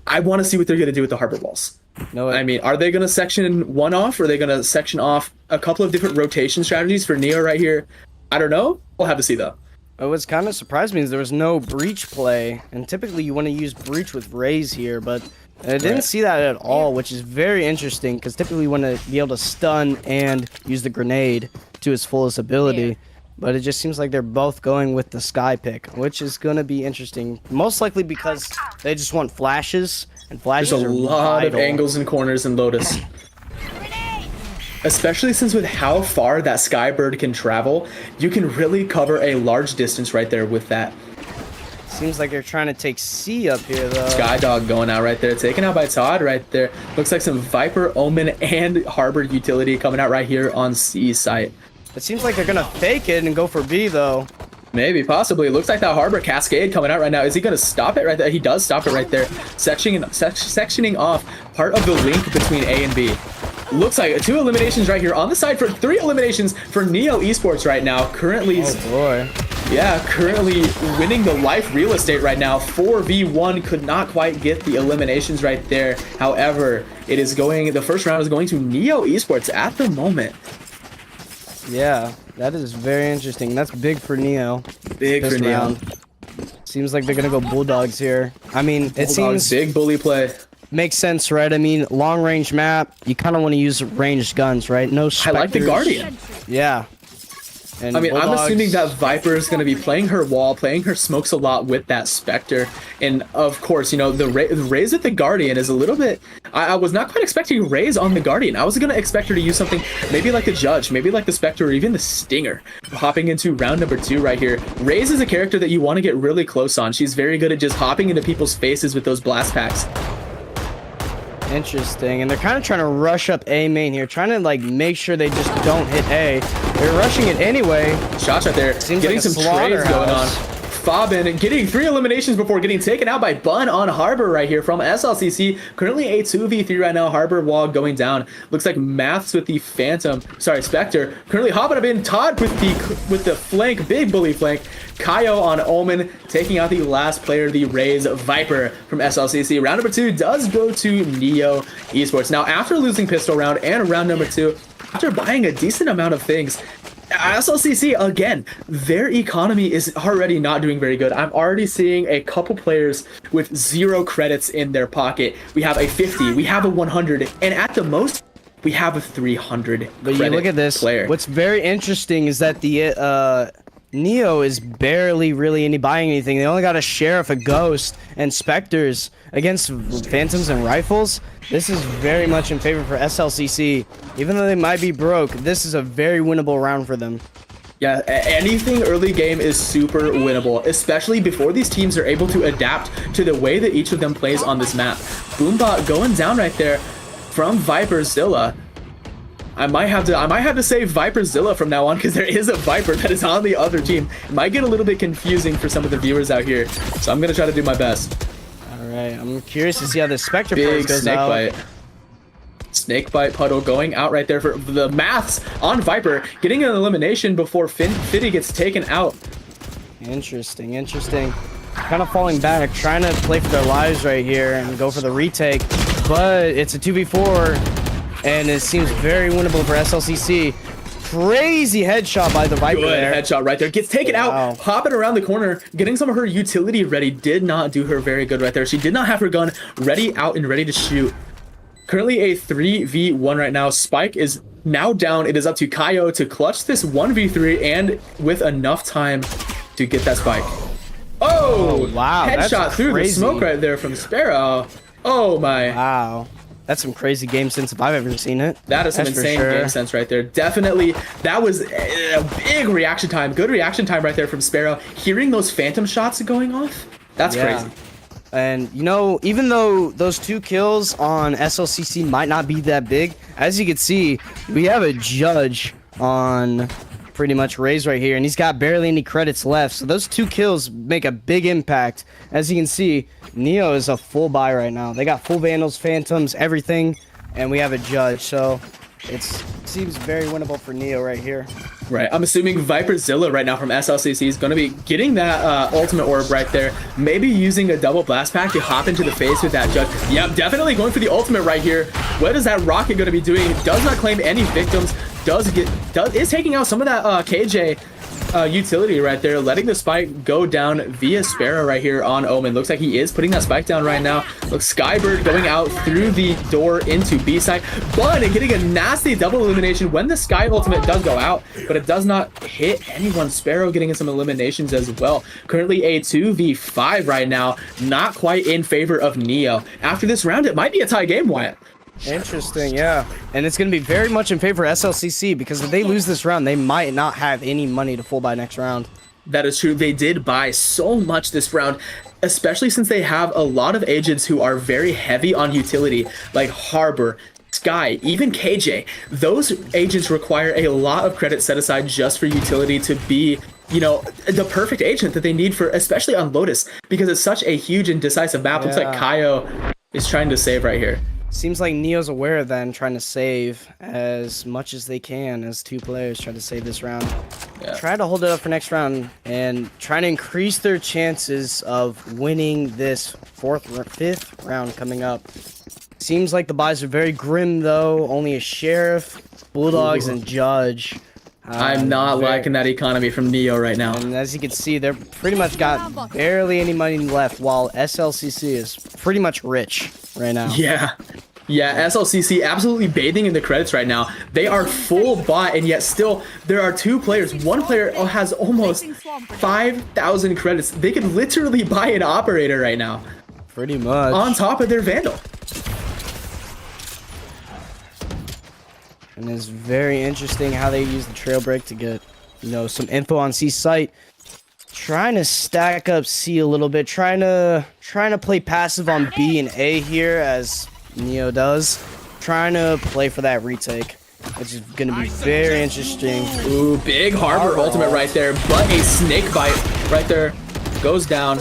A: I want to see what they're going to do with the Harbor walls. I mean, are they going to section one off, or are they going to section off a couple of different rotation strategies for Neo right here? I don't know. We'll have to see, though.
B: What's kind of surprised me is there was no Breach play, and typically you want to use Breach with Raze here, but I didn't see that at all, which is very interesting, because typically you want to be able to stun and use the grenade to its fullest ability. But it just seems like they're both going with the Sky pick, which is going to be interesting. Most likely because they just want flashes, and flashes
A: There's a lot
B: vital.
A: of angles and corners in Lotus. Especially since with how far that Skybird can travel, you can really cover a large distance right there with that.
B: Seems like they're trying to take C up here, though.
A: Skydog going out right there. Taken out by Todd right there. Looks like some Viper, Omen, and Harbor utility coming out right here on C site.
B: It seems like they're going to fake it and go for B, though.
A: Maybe, possibly. It looks like that Harbor Cascade coming out right now. Is he going to stop it right there? He does stop it right there. Sectioning off part of the link between A and B. Looks like 2 eliminations right here on the side for 3 eliminations for NJCAA Esports right now. Currently,
B: oh boy,
A: Yeah, currently winning the life real estate right now. 4v1 could not quite get the eliminations right there. However, the first round is going to NJCAA Esports at the moment.
B: Yeah, that is very interesting. That's big for Neo.
A: Big for Neo.
B: Seems like they're gonna go Bulldogs here. I mean, it seems
A: big bully play.
B: Makes sense, right? I mean, long range map, you kind of want to use ranged guns, right? No specters.
A: I like the Guardian.
B: Yeah. And
A: I mean,
B: Bulldogs,
A: I'm assuming that Viper is going to be playing her wall, playing her smokes a lot with that Spectre. And of course, you know, the Raze with the Guardian is a little bit... I was not quite expecting Raze on the Guardian. I was going to expect her to use something maybe like the Judge, maybe like the Spectre, or even the Stinger. Hopping into round number 2 right here. Raze is a character that you want to get really close on. She's very good at just hopping into people's faces with those blast packs.
B: Interesting, and they're kind of trying to rush up A main here, trying to like make sure they just don't hit A. They're rushing it anyway.
A: Shots right there.
B: Seems
A: getting
B: like
A: some trades going on. Fabin getting 3 eliminations before getting taken out by Bun on Harbor right here from SLCC. Currently a 2v3 right now. Harbor wall going down. Looks like Maths with the Spectre. Currently hopping up in Todd with the flank, big bully flank. Kaio on Omen taking out the last player, the Raze Viper from SLCC. Round number 2 does go to NJCAA Esports. Now after losing pistol round and round number 2, after buying a decent amount of things, SLCC, again, their economy is already not doing very good. I'm already seeing a couple players with 0 credits in their pocket. We have a 50, we have a 100, and at the most, we have a 300
B: But you look at this,
A: player.
B: What's very interesting is that the Neo is barely really buying anything. They only got a Sheriff, a Ghost, and Spectres against Phantoms and Rifles. This is very much in favor for SLCC. Even though they might be broke, this is a very winnable round for them.
A: Yeah, anything early game is super winnable, especially before these teams are able to adapt to the way that each of them plays on this map. Boombot going down right there from Viperzilla. I might have to say Viperzilla from now on, because there is a Viper that is on the other team. It might get a little bit confusing for some of the viewers out here, so I'm gonna try to do my best.
B: All right, I'm curious to see how this Spectre
A: Big
B: goes
A: snake
B: out.
A: bite. Snake bite puddle going out right there for the Maths on Viper, getting an elimination before Fitty gets taken out.
B: Interesting. Kind of falling back, trying to play for their lives right here and go for the retake, but it's a 2v4. And it seems very winnable for SLCC. Crazy headshot by the Viper there.
A: Good headshot right there. Gets taken out, hopping around the corner, getting some of her utility ready. Did not do her very good right there. She did not have her gun ready out and ready to shoot. Currently a 3v1 right now. Spike is now down. It is up to Kaio to clutch this 1v3 and with enough time to get that Spike. Oh,
B: wow.
A: Headshot through the smoke right there from Sparrow. Oh my.
B: Wow. That's some crazy game sense if I've ever seen it.
A: That is some insane game sense right there. Definitely, that was a big reaction time. Good reaction time right there from Sparrow. Hearing those phantom shots going off, that's crazy.
B: And, you know, even though those 2 kills on SLCC might not be that big, as you can see, we have a Judge on pretty much Raze right here, and he's got barely any credits left. So those 2 kills make a big impact. As you can see, Neo is a full buy right now. They got full Vandals, Phantoms, everything, and we have a Judge. So it seems very winnable for Neo right here.
A: Right, I'm assuming Viperzilla right now from SLCC is going to be getting that ultimate orb right there. Maybe using a double blast pack to hop into the face with that Judge. Yep, definitely going for the ultimate right here. What is that Rocket going to be doing? Does not claim any victims. Is taking out some of that KJ utility right there, letting the Spike go down via Sparrow right here on Omen. Looks like he is putting that Spike down right now. Looks Skybird going out through the door into B side, but getting a nasty double elimination when the Sky ultimate does go out, but it does not hit anyone. Sparrow getting some eliminations as well. Currently a 2v5 right now, not quite in favor of Neo. After this round, it might be a tie game, Wyatt.
B: Interesting, yeah. And it's going to be very much in favor of SLCC, because if they lose this round, they might not have any money to full buy next round.
A: That is true. They did buy so much this round, especially since they have a lot of agents who are very heavy on utility, like Harbor, Sky, even KJ. Those agents require a lot of credit set aside just for utility to be, you know, the perfect agent that they need for, especially on Lotus, because it's such a huge and decisive map. Looks like Kaio is trying to save right here.
B: Seems like Neo's aware of that and trying to save as much as they can as two players try to save this round.
A: Yeah.
B: Try to hold it up for next round and trying to increase their chances of winning this fifth round coming up. Seems like the buys are very grim though. Only a Sheriff, Bulldogs, and Judge.
A: I'm not liking that economy from Neo right now.
B: And as you can see, they're pretty much got barely any money left, while SLCC is pretty much rich right now.
A: Yeah. Yeah, SLCC absolutely bathing in the credits right now. They are full bot, and yet still there are two players. One player has almost 5,000 credits. They could literally buy an operator right now.
B: Pretty much.
A: On top of their Vandal.
B: And it's very interesting how they use the trail break to get, some info on C's site. Trying to stack up C a little bit, trying to play passive on B and A here as Neo does. Trying to play for that retake, which is going to be very interesting.
A: Ooh, big Harbor ultimate right there, but a snake bite right there goes down.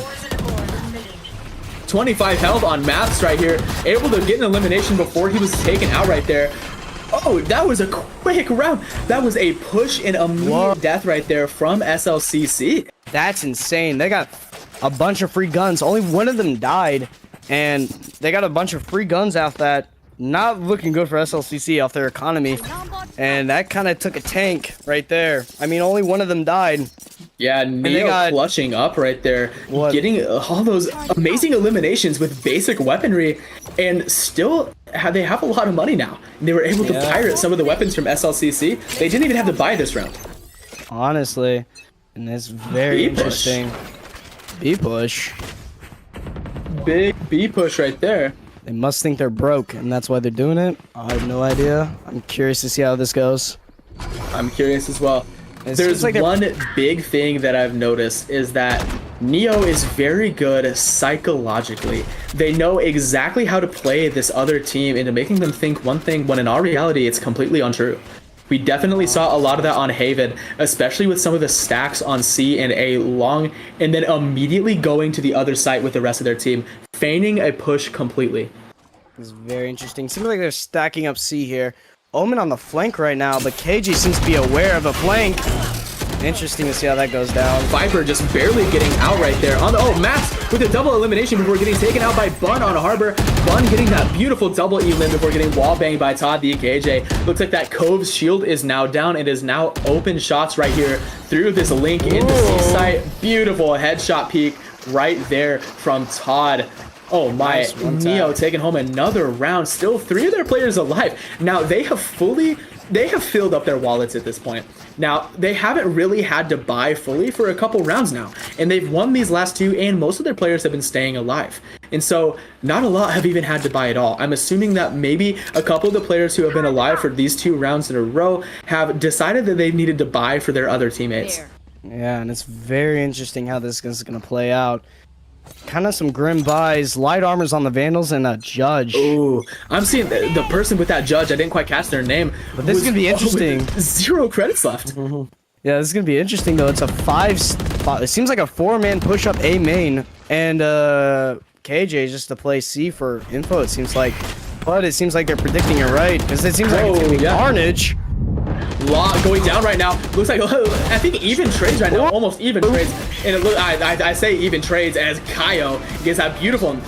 A: 25 health on Maths right here, able to get an elimination before he was taken out right there. Oh, that was a quick round. That was a push and immediate death right there from SLCC.
B: That's insane. They got a bunch of free guns. Only one of them died, and they got a bunch of free guns off that. Not looking good for SLCC off their economy, and that kind of took a tank right there. I mean, only one of them died.
A: Yeah, Neo clutching up right there, getting all those amazing eliminations with basic weaponry, and still they have a lot of money now. They were able to pirate some of the weapons from SLCC. They didn't even have to buy this round.
B: Honestly, and it's very interesting. B push.
A: Big B push right there.
B: They must think they're broke, and that's why they're doing it. I have no idea. I'm curious to see how this goes.
A: I'm curious as well. There's one big thing that I've noticed is that Neo is very good psychologically. They know exactly how to play this other team into making them think one thing when in all reality it's completely untrue. We definitely saw a lot of that on Haven, especially with some of the stacks on C and A long, and then immediately going to the other site with the rest of their team, feigning a push completely.
B: It's very interesting. Seems like they're stacking up C here. Omen on the flank right now, but KG seems to be aware of a flank. Interesting to see how that goes down.
A: Viper just barely getting out right there. Max with a double elimination before getting taken out by Bun on Harbor. Bun getting that beautiful double elim before getting wall banged by Todd the KJ. Looks like that Cove's shield is now down. It is now open shots right here through this link in the C site. Beautiful headshot peek right there from Todd. Oh my, nice Neo taking home another round. Still 3 of their players alive. Now they have filled up their wallets at this point. Now they haven't really had to buy fully for a couple rounds now, and they've won these last 2, and most of their players have been staying alive. And so not a lot have even had to buy at all. I'm assuming that maybe a couple of the players who have been alive for these 2 rounds in a row have decided that they've needed to buy for their other teammates.
B: Yeah, and it's very interesting how this is going to play out. Kind of some grim buys, light armors on the Vandals, and a Judge.
A: Ooh, I'm seeing the person with that Judge. I didn't quite catch their name.
B: But this is gonna be interesting.
A: 0 credits left.
B: Yeah, this is gonna be interesting though. It's a 5. It seems like a 4-man push up A main, and KJ just to play C for info. It seems like, but it seems like they're predicting it right because it seems like it's gonna be Carnage.
A: Lot going down right now. Looks like I think even trades right now, almost even trades. And it look, I say even trades as Kaio gets that beautiful,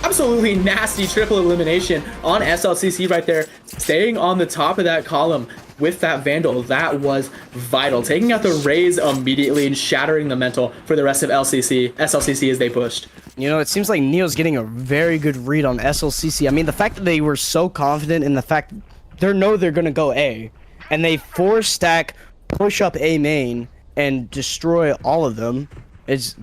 A: absolutely nasty triple elimination on SLCC right there, staying on the top of that column with that Vandal. That was vital, taking out the Raze immediately and shattering the mental for the rest of SLCC as they pushed.
B: It seems like Neo's getting a very good read on SLCC. I mean, the fact that they were so confident in the fact they're gonna go A. And they 4-stack push up A main and destroy all of them. It's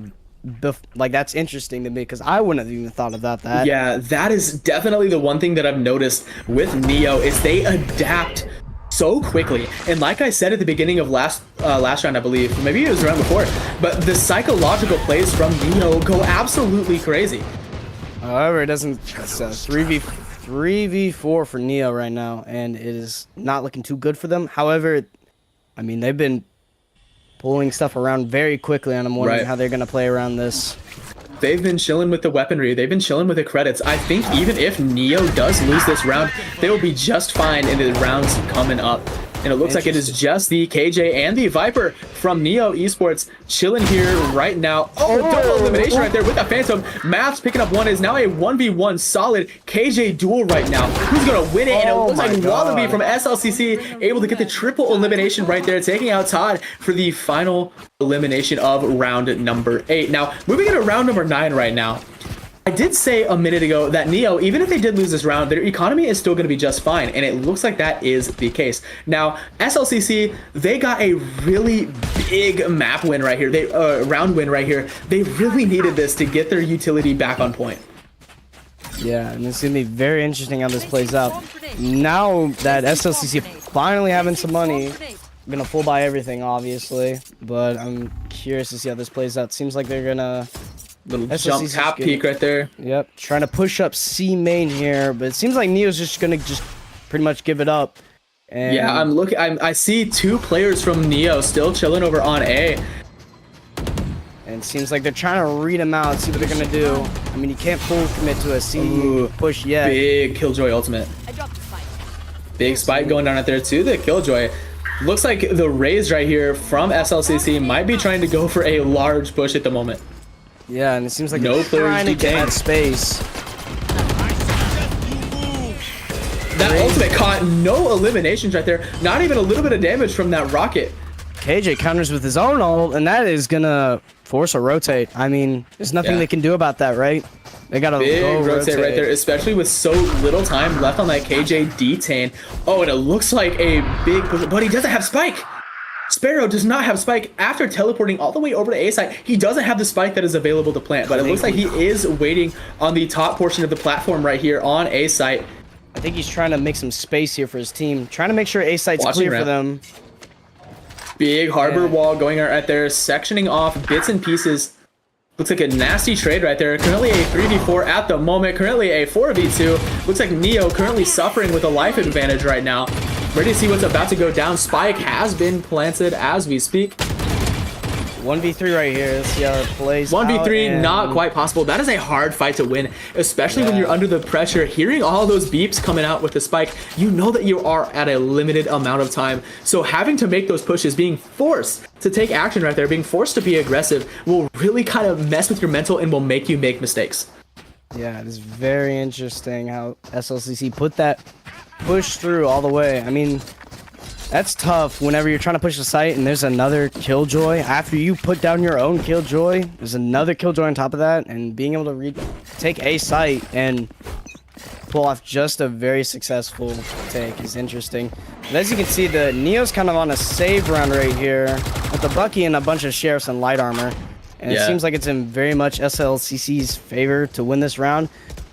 B: that's interesting to me because I wouldn't have even thought about that.
A: Yeah, that is definitely the one thing that I've noticed with Neo is they adapt so quickly. And like I said at the beginning of last round, I believe, maybe it was around before, but the psychological plays from Neo go absolutely crazy.
B: However, it doesn't. It's 3v4 for Neo right now, and it is not looking too good for them. However, I mean, they've been pulling stuff around very quickly, and I'm wondering how they're going to play around this.
A: they've been chilling with the weaponry. They've been chilling with the credits. I think even if Neo does lose this round, they will be just fine in the rounds coming up. And it looks like it is just the KJ and the Viper from Neo Esports chilling here right now. Oh, double elimination right there with the Phantom. Maths picking up one is now a 1v1 solid KJ duel right now. Who's going to win it? And it looks like Wallaby from SLCC able to get the triple elimination right there, taking out Todd for the final elimination of round number 8. Now, moving into round number 9 right now. I did say a minute ago that Neo, even if they did lose this round, their economy is still going to be just fine, and it looks like that is the case. Now, SLCC, they got a really big map win right here. Round win right here. They really needed this to get their utility back on point.
B: Yeah, and it's going to be very interesting how this plays out. Now that SLCC finally having some money, I'm going to full buy everything, obviously, but I'm curious to see how this plays out. Seems like they're going to...
A: Little jump tap peek right there.
B: Yep, trying to push up C main here, but it seems like Neo's just gonna pretty much give it up. And
A: yeah, I see 2 players from Neo still chilling over on A.
B: And it seems like they're trying to read him out, see what they're gonna do. I mean, you can't full commit to a C push yet.
A: Big Killjoy ultimate. Big spike going down right there to the Killjoy. Looks like the Raze right here from SLCC might be trying to go for a large push at the moment.
B: Yeah, and it seems like
A: no
B: they're trying to get that space.
A: That ultimate caught no eliminations right there. Not even a little bit of damage from that rocket.
B: KJ counters with his own ult, and that is gonna force a rotate. I mean, there's nothing they can do about that, right? They got a
A: big rotate right there, especially with so little time left on that KJ detain. Oh, and it looks like a big, but he doesn't have spike. Sparrow does not have spike after teleporting all the way over to A site. He doesn't have the spike that is available to plant, but it looks like he is waiting on the top portion of the platform right here on A site.
B: I think he's trying to make some space here for his team, trying to make sure A site's clear for them.
A: Big harbor wall going right there, sectioning off bits and pieces. Looks like a nasty trade right there. Currently a 3v4 at the moment. Currently a 4v2. Looks like Neo currently suffering with a life advantage right now. Ready to see what's about to go down. Spike has been planted as we speak.
B: 1v3 right here. Let's see how it plays
A: 1v3, not quite possible. That is a hard fight to win, especially when you're under the pressure. Hearing all those beeps coming out with the spike, you know that you are at a limited amount of time. So having to make those pushes, being forced to take action right there, being forced to be aggressive, will really kind of mess with your mental and will make you make mistakes.
B: Yeah, it is very interesting how SLCC put that push through all the way. I mean, that's tough whenever you're trying to push the site and there's another Killjoy. After you put down your own Killjoy, there's another Killjoy on top of that, and being able to take a site and pull off just a very successful take is interesting. But as you can see, the Neo's kind of on a save round right here with the Bucky and a bunch of Sheriffs and light armor. And it seems like it's in very much SLCC's favor to win this round.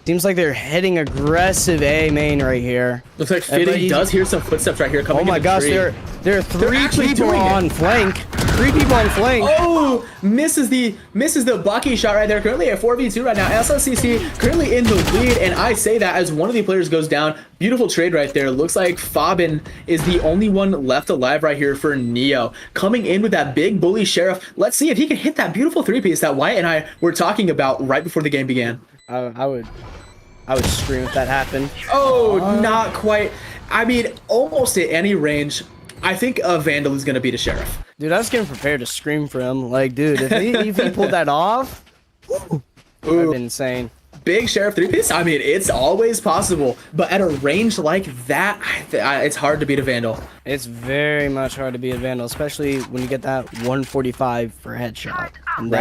B: Seems like they're heading aggressive A main right here.
A: Looks like Fitty does hear some footsteps right here coming.
B: Oh my gosh, there are 3 people on flank. 3 people on flank.
A: Oh, misses the Bucky shot right there. Currently a 4v2 right now. SLCC currently in the lead, and I say that as one of the players goes down. Beautiful trade right there. Looks like Fabin is the only one left alive right here for Neo. Coming in with that big bully Sheriff. Let's see if he can hit that beautiful 3-piece that Wyatt and I were talking about right before the game began.
B: I would scream if that happened.
A: Oh, not quite. I mean, almost at any range. I think a Vandal is going to beat a Sheriff.
B: Dude, I was getting prepared to scream for him. Like, dude, if he pulled that off, that'd been insane.
A: Big Sheriff 3-piece? I mean, it's always possible. But at a range like that, it's hard to beat a Vandal.
B: It's very much hard to beat a Vandal, especially when you get that 145 for a headshot. And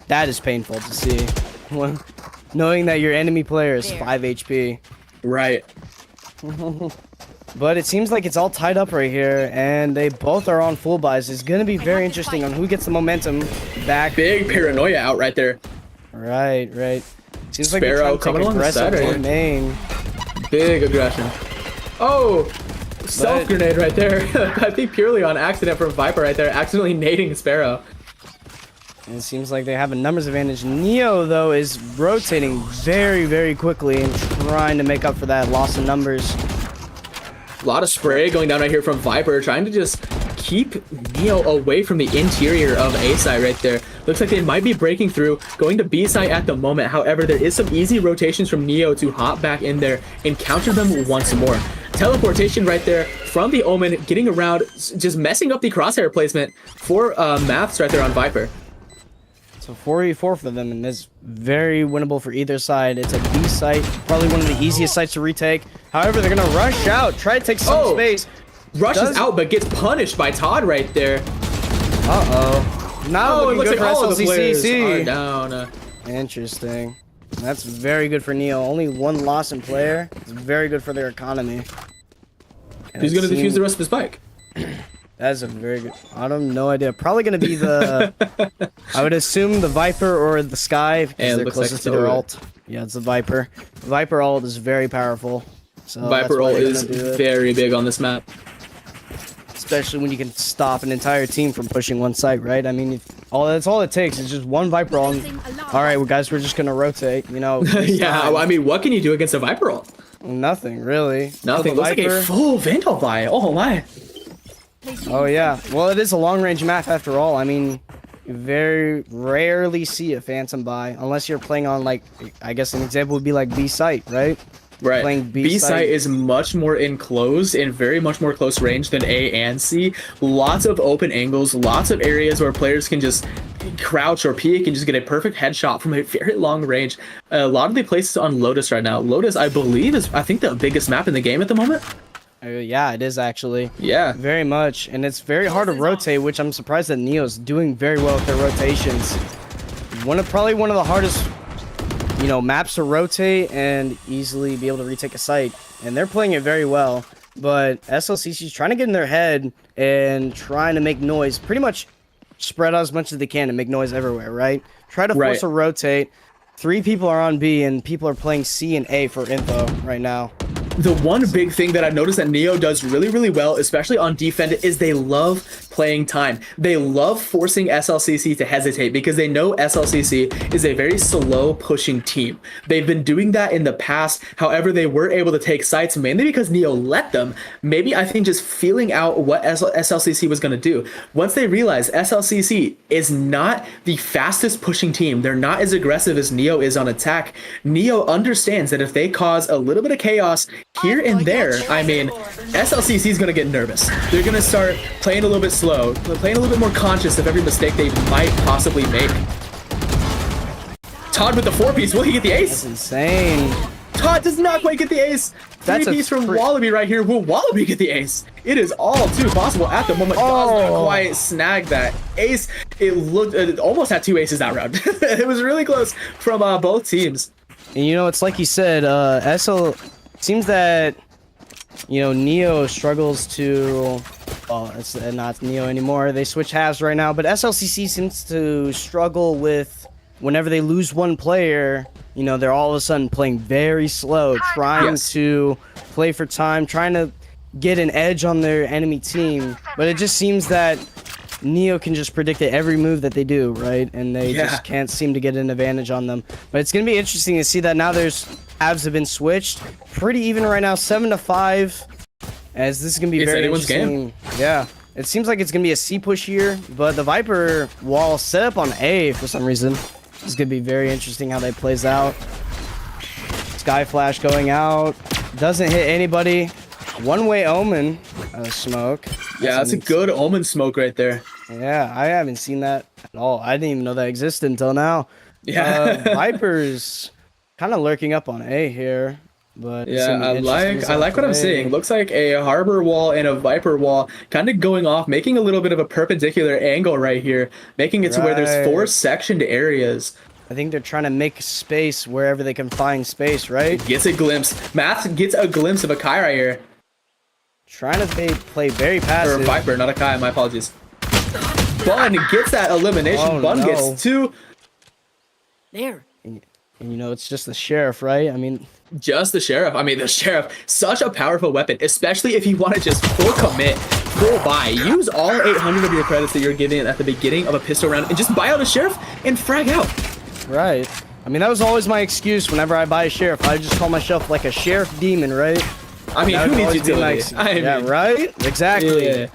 B: that is painful to see. Knowing that your enemy player is 5 HP.
A: Right.
B: But it seems like it's all tied up right here, and they both are on full buys. It's going to be very interesting on who gets the momentum back.
A: Big paranoia out right there.
B: Right. Seems like
A: Sparrow coming along the side right here. Big aggression. Oh, self-grenade right there. I think purely on accident from Viper right there, accidentally nading Sparrow.
B: And it seems like they have a numbers advantage. Neo, though, is rotating very, very quickly and trying to make up for that loss in numbers.
A: A lot of spray going down right here from Viper, trying to just keep Neo away from the interior of A site right there. Looks like they might be breaking through, going to B site at the moment. However, there is some easy rotations from Neo to hop back in there and counter them once more. Teleportation right there from the Omen, getting around, just messing up the crosshair placement for Maths right there on Viper.
B: So 4v4 for them, and it's very winnable for either side. It's a B site, probably one of the easiest sites to retake. However, they're gonna rush out, try to take some space.
A: Rushes out, but gets punished by Todd right there.
B: Now
A: it looks like all of the players
B: SLCCC
A: are down.
B: Interesting. That's very good for Neo. Only one loss in player. It's very good for their economy.
A: Who's gonna defuse the rest of the spike?
B: That's a very good. I have no idea. Probably gonna be the. I would assume the Viper or the Sky because they're closest to their ult. Yeah, it's the Viper. The Viper ult is very powerful. So
A: Viper ult is very big on this map.
B: Especially when you can stop an entire team from pushing one site, right? I mean, that's all it takes is just one Viper ult. All right, well, guys, we're just gonna rotate. You know.
A: Yeah, well, I mean, what can you do against a Viper ult?
B: Nothing really.
A: Nothing. Looks like a full Vandal buy. Oh my.
B: Oh yeah, well it is a long-range map after all. I mean, you very rarely see a Phantom buy unless you're playing on, like, I guess an example would be like B site, right?
A: Right.
B: Playing
A: B site is much more enclosed and very much more close range than A and C. Lots of open angles, lots of areas where players can just crouch or peek and just get a perfect headshot from a very long range. A lot of the places on Lotus right now. Lotus, I believe, is I think the biggest map in the game at the moment.
B: Yeah, it is actually.
A: Yeah.
B: Very much. And it's very hard to rotate, which I'm surprised that Neo's doing very well with their rotations. Probably one of the hardest, you know, maps to rotate and easily be able to retake a site. And they're playing it very well. But SLCC's trying to get in their head and trying to make noise. Pretty much spread out as much as they can and make noise everywhere, right? Try to force a rotate. 3 people are on B and people are playing C and A for info right now.
A: The one big thing that I've noticed that Neo does really, really well, especially on defend, is they love playing time. They love forcing SLCC to hesitate because they know SLCC is a very slow pushing team. They've been doing that in the past. However, they were able to take sites mainly because Neo let them. Maybe I think just feeling out what SLCC was going to do. Once they realize SLCC is not the fastest pushing team, they're not as aggressive as Neo is on attack. Neo understands that if they cause a little bit of chaos here and there, I mean, SLCC is going to get nervous. They're going to start playing a little bit slow, playing a little bit more conscious of every mistake they might possibly make. Todd with the 4-piece. Will he get the ace?
B: That's insane.
A: Todd does not quite get the ace. 3-piece from Wallaby right here. Will Wallaby get the ace? It is all too possible at the moment. Does not quite snag that ace. It almost had 2 aces that round. It was really close from both teams.
B: And you know, it's like you said, seems that, you know, Neo struggles to, well, it's not Neo anymore. They switch halves right now, but SLCC seems to struggle with whenever they lose one player, you know, they're all of a sudden playing very slow, trying to play for time, trying to get an edge on their enemy team. But it just seems that Neo can just predict every move that they do, right? And they just can't seem to get an advantage on them. But it's going to be interesting to see that now halves have been switched. Pretty even right now, 7-5. As this is going to be very interesting. Yeah. It seems like it's going to be a C push here, but the Viper wall set up on A for some reason. It's going to be very interesting how that plays out. Sky Flash going out. Doesn't hit anybody. One-way Omen smoke.
A: Yeah, that's a good Omen smoke right there.
B: Yeah, I haven't seen that at all. I didn't even know that existed until now.
A: Yeah.
B: Viper's kind of lurking up on A here. But
A: yeah, I like what I'm seeing. Looks like a Harbor wall and a Viper wall kind of going off, making a little bit of a perpendicular angle right here, making it to where there's 4 sectioned areas.
B: I think they're trying to make space wherever they can find space, right?
A: Gets a glimpse. Math gets a glimpse of a Kai right here.
B: Trying to play very passive.
A: Or Viper, not a Kai, my apologies. Bun gets that elimination. Bun gets 2.
C: There.
B: And you know, it's just the Sheriff, right? I mean...
A: Just the Sheriff. I mean, the Sheriff, such a powerful weapon, especially if you want to just full commit, full buy. Use all 800 of your credits that you're getting at the beginning of a pistol round and just buy out a Sheriff and frag out.
B: Right. I mean, that was always my excuse whenever I buy a Sheriff. I just call myself like a Sheriff demon, right?
A: I mean, who needs utility?
B: Yeah, right? Exactly.
A: Yeah.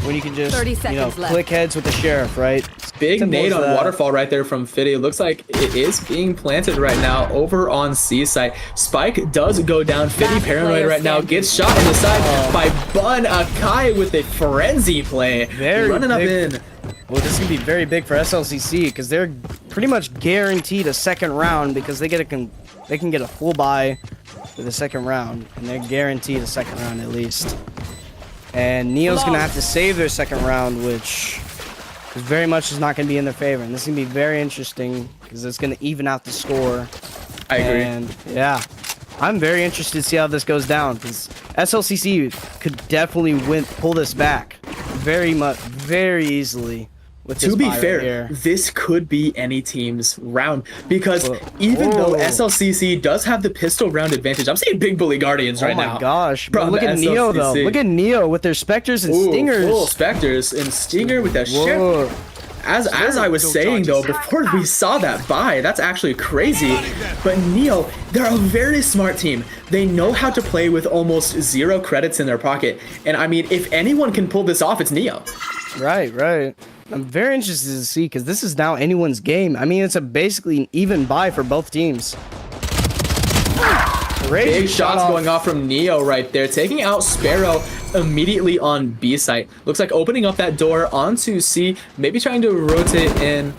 B: when you can just,
C: 30
B: you know,
C: seconds left.
B: click heads with the sheriff, right?
A: Big
B: Simple
A: nade
B: as
A: on
B: that.
A: Waterfall right there from Fiddy. Looks like it is being planted right now over on C site. Spike does go down. Fiddy
C: Last
A: paranoid
C: player
A: right now.
C: standing.
A: Gets shot in the side by Bun Akai with a frenzy play.
B: Very
A: Running up
B: big.
A: in.
B: Well, this is gonna be very big for SLCC because they're pretty much guaranteed a second round because they can get a full buy for the second round, and they're guaranteed a second round at least. And Neo's gonna have to save their second round, which is very much is not gonna be in their favor. And this is gonna be very interesting because it's gonna even out the score.
A: I agree.
B: And yeah, I'm very interested to see how this goes down because SLCC could definitely pull this back very easily. With this
A: To be
B: buy right
A: fair,
B: here.
A: this could be any team's round because
B: Whoa.
A: even though
B: Whoa.
A: SLCC does have the pistol round advantage, I'm saying Big Bully Guardians right
B: Oh my
A: now.
B: gosh, bro,
A: From
B: look at Neo though.
A: SLCC.
B: Look at Neo with their Spectres and
A: Ooh,
B: Stingers.
A: full Spectres and Stinger with that shit.
B: Whoa.
A: As I was saying though, before we saw that buy, that's actually crazy. But Neo, they're a very smart team. They know how to play with almost 0 credits in their pocket. And I mean, if anyone can pull this off, it's Neo.
B: Right. I'm very interested to see because this is now anyone's game. I mean, it's a basically an even buy for both teams.
A: Big shots going off from Neo right there, taking out Sparrow immediately on B site. Looks like opening up that door onto C, maybe trying to rotate in.
B: Ooh.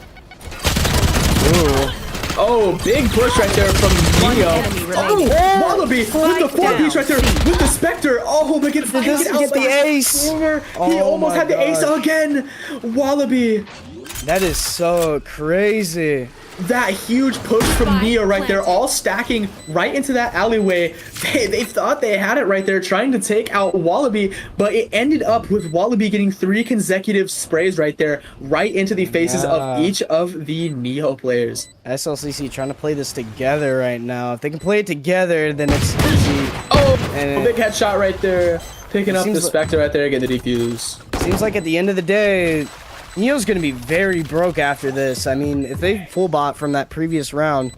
A: Oh, big push right there from Neo.
C: enemy
A: Oh,
C: remaining.
A: Wallaby with the 4-piece right there with the Spectre. Oh, but gets
B: Did this
A: taken out
B: get
A: by
B: the ace?
A: Silver. He
B: Oh
A: almost
B: my
A: had the ace
B: God.
A: again. Wallaby.
B: That is so crazy.
A: That huge push from
C: Spike
A: Neo right there,
C: planted.
A: all stacking right into that alleyway. They thought they had it right there, trying to take out Wallaby, but it ended up with Wallaby getting 3 consecutive sprays right there, right into the faces of
B: Yeah.
A: each of the Neo players.
B: SLCC trying to play this together right now. If they can play it together, then it's easy.
A: Oh,
B: And
A: a big headshot right there, picking up the
B: seems like-
A: Spectre right there, getting the defuse.
B: Seems like at the end of the day, Neo's gonna be very broke after this. I mean, if they full bot from that previous round,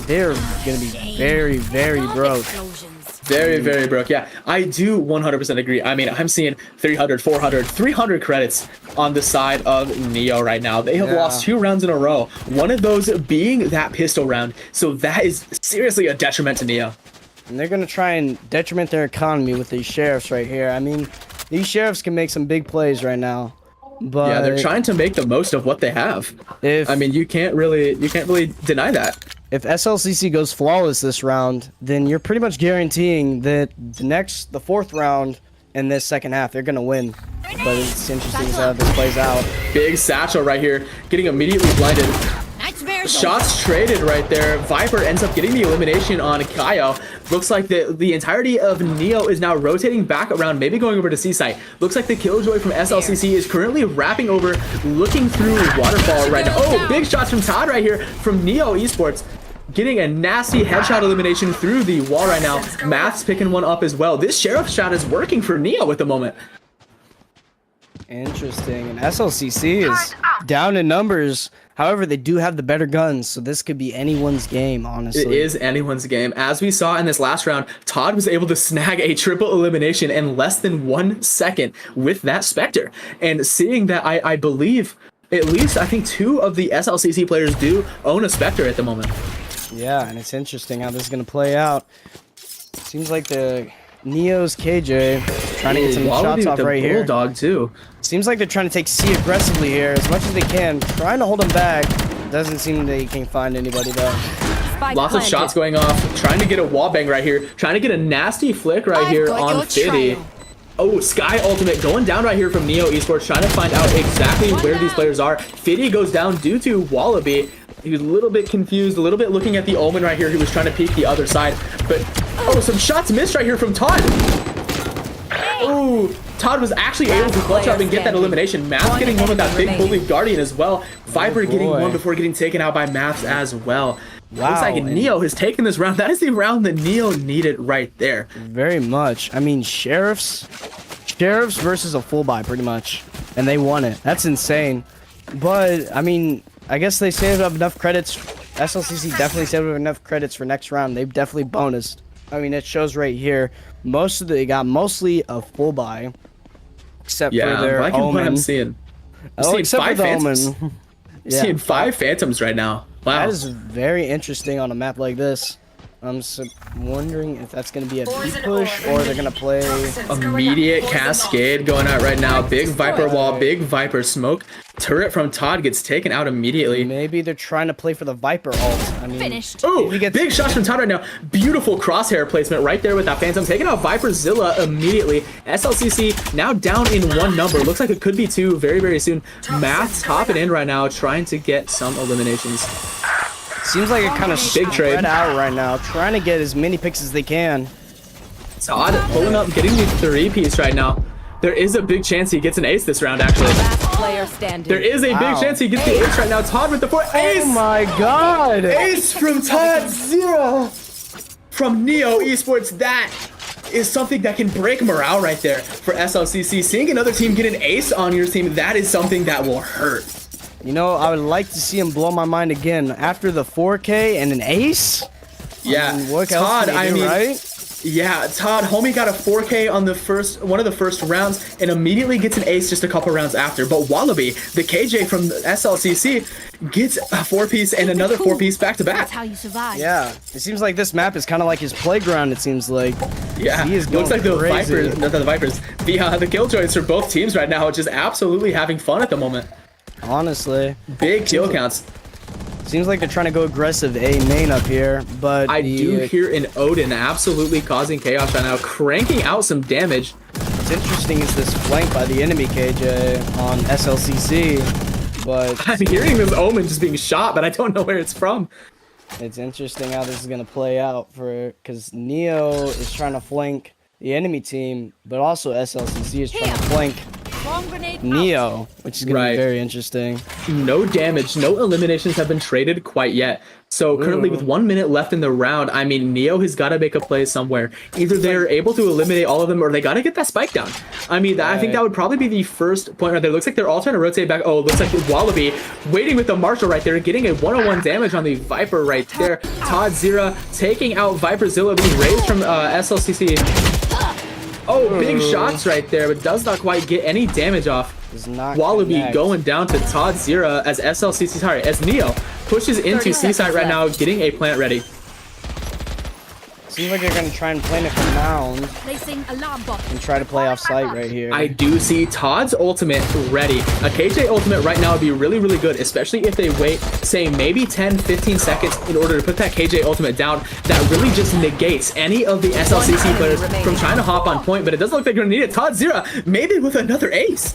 B: they're gonna be very broke.
C: Explosions.
A: Very, very broke. Yeah, I do 100% agree. I mean, I'm seeing 300, 400, 300 credits on the side of Neo right now. They have
B: Yeah.
A: lost 2 rounds in a row. One of those being that pistol round. So that is seriously a detriment to Neo.
B: And they're gonna try and detriment their economy with these sheriffs right here. I mean, these sheriffs can make some big plays right now. But
A: Yeah, they're trying to make the most of what they have.
B: if
A: I mean, you can't really deny that.
B: if SLCC goes flawless this round, then you're pretty much guaranteeing that the 4th round in this second half, they're gonna win. But it's interesting to see how this plays out.
A: Big satchel right here, getting immediately blinded.
C: Nightmares.
A: Shots traded right there. Viper ends up getting the elimination on Kaio. Looks like the entirety of Neo is now rotating back around, maybe going over to C site. Looks like the Killjoy from SLCC is currently wrapping over, looking through Waterfall right now. Oh, big shots from Todd right here from Neo Esports. Getting a nasty headshot elimination through the wall right now. Math's picking one up as well. This Sheriff shot is working for Neo at the moment.
B: Interesting. And SLCC is down in numbers. However, they do have the better guns, so this could be anyone's game, honestly.
A: It is anyone's game. As we saw in this last round, Todd was able to snag a triple elimination in less than 1 second with that Spectre. And seeing that, I believe, at least I think 2 of the SLCC players do own a Spectre at the moment.
B: Yeah, and it's interesting how this is going to play out. Seems like the Neo's KJ trying to get some
A: Wallaby
B: shots
A: with
B: off
A: the
B: right here.
A: Bulldog too.
B: Seems like they're trying to take C aggressively here as much as they can, trying to hold him back. Doesn't seem they can find anybody though.
C: Spike
A: Lots of
C: planted.
A: shots going off. Trying to get a wall bang right here. Trying to get a nasty flick right
C: I've
A: here
C: got
A: on
C: your
A: Fiddy.
C: trail.
A: Oh, Sky Ultimate going down right here from Neo Esports, trying to find out exactly where these players are. Fiddy goes down due to Wallaby. He was a little bit confused, a little bit looking at the Omen right here. He was trying to peek the other side. But, oh, some shots missed right here from Todd. Oh, Todd was actually able to clutch up and get that elimination. Maths getting one with that big bully Guardian as well. Viper getting
B: boy.
A: one before getting taken out by Maths as well.
B: Wow,
A: Looks like
B: and-
A: Neo has taken this round. That is the round that Neo needed right there.
B: Very much. I mean, sheriffs versus a full buy pretty much, and they won it. That's insane. But I mean, I guess they saved up enough credits. SLCC definitely saved up enough credits for next round. They've definitely bonused. I mean, it shows right here. They got mostly a full buy. except
A: Yeah,
B: for their
A: liking what I'm
B: Omen.
A: seeing. I'm
B: Oh,
A: seeing
B: except for
A: 5
B: the
A: phantoms.
B: Omen.
A: Seeing 5 phantoms right now. Wow.
B: That is very interesting on a map like this. I'm wondering if that's going to be a B push or they're going to play.
A: Immediate cascade going out right now. Big Viper wall, big Viper smoke. Turret from Todd gets taken out immediately.
B: Maybe they're trying to play for the Viper ult. I mean,
A: Oh,
B: he gets-
A: big shots from Todd right now. Beautiful crosshair placement right there with that Phantom. Taking out Viperzilla immediately. SLCC now down in 1 number. Looks like it could be 2 very, very soon. Math topping in right now, trying to get some eliminations.
B: seems like it kind of
A: Big trade.
B: spread out right now, trying to get as many picks as they can.
A: Todd pulling up, getting the 3-piece right now. There is a big chance he gets an ace this round, actually.
D: Last player standing.
A: There is a big
B: Wow.
A: chance he gets the ace right now. Todd with the 4 ace!
B: Oh my god!
A: Ace from Todd 0 from Neo Esports. That is something that can break morale right there for SLCC. Seeing another team get an ace on your team, that is something that will hurt.
B: You know, I would like to see him blow my mind again after the 4K and an ace.
A: Yeah,
B: What else
A: Todd,
B: can he
A: I
B: do,
A: mean,
B: right?
A: yeah, Todd, homie got a 4K on the one of the first rounds and immediately gets an ace just a couple rounds after. But Wallaby, the KJ from the SLCC, gets a 4-piece and another 4-piece back to back.
C: That's how you survive.
B: Yeah, it seems like this map is kind of like his playground. It seems like.
A: Yeah,
B: He is
A: looks like the
B: going crazy.
A: Vipers, not the Vipers, the Killjoys for both teams right now, just absolutely having fun at the moment.
B: Honestly,
A: Big kill counts.
B: seems like they're trying to go aggressive A main up here, but
A: I do hear an Odin absolutely causing chaos right now, cranking out some damage.
B: What's interesting is this flank by the enemy KJ on SLCC, but
A: I'm hearing this Omen just being shot, but I don't know where it's from.
B: it's interesting how this is gonna play out because Neo is trying to flank the enemy team, but also SLCC is trying to flank
C: Bomb grenade out.
B: Neo, which is gonna
A: Right.
B: be very interesting.
A: No damage, no eliminations have been traded quite yet. So currently with 1 minute left in the round, I mean, Neo has got to make a play somewhere. Either they're able to eliminate all of them or they got to get that spike down. I mean, I think that would probably be the first point right there. Looks like they're all trying to rotate back. Oh, it looks like Wallaby waiting with the Marshall right there, getting a 101 damage on the Viper right there. Todd Zira taking out Viperzilla, being raised from SLCC. Oh, big shots right there, but does not quite get any damage off.
B: Does not
A: Wallaby
B: connect.
A: going down to Todd Zira as SLCC, sorry, as Neo pushes into Seaside right now, getting a plant ready.
B: Seems like they're gonna try and plant it from mound
C: Placing alarm bot.
B: and try to play off site right here.
A: I do see Todd's ultimate ready. A KJ ultimate right now would be really, really good, especially if they wait, say, maybe 10, 15 seconds in order to put that KJ ultimate down. That really just negates any of the SLCC players from trying to hop on point, but it doesn't look like they're going to need it. Todd Zira, maybe with another ace.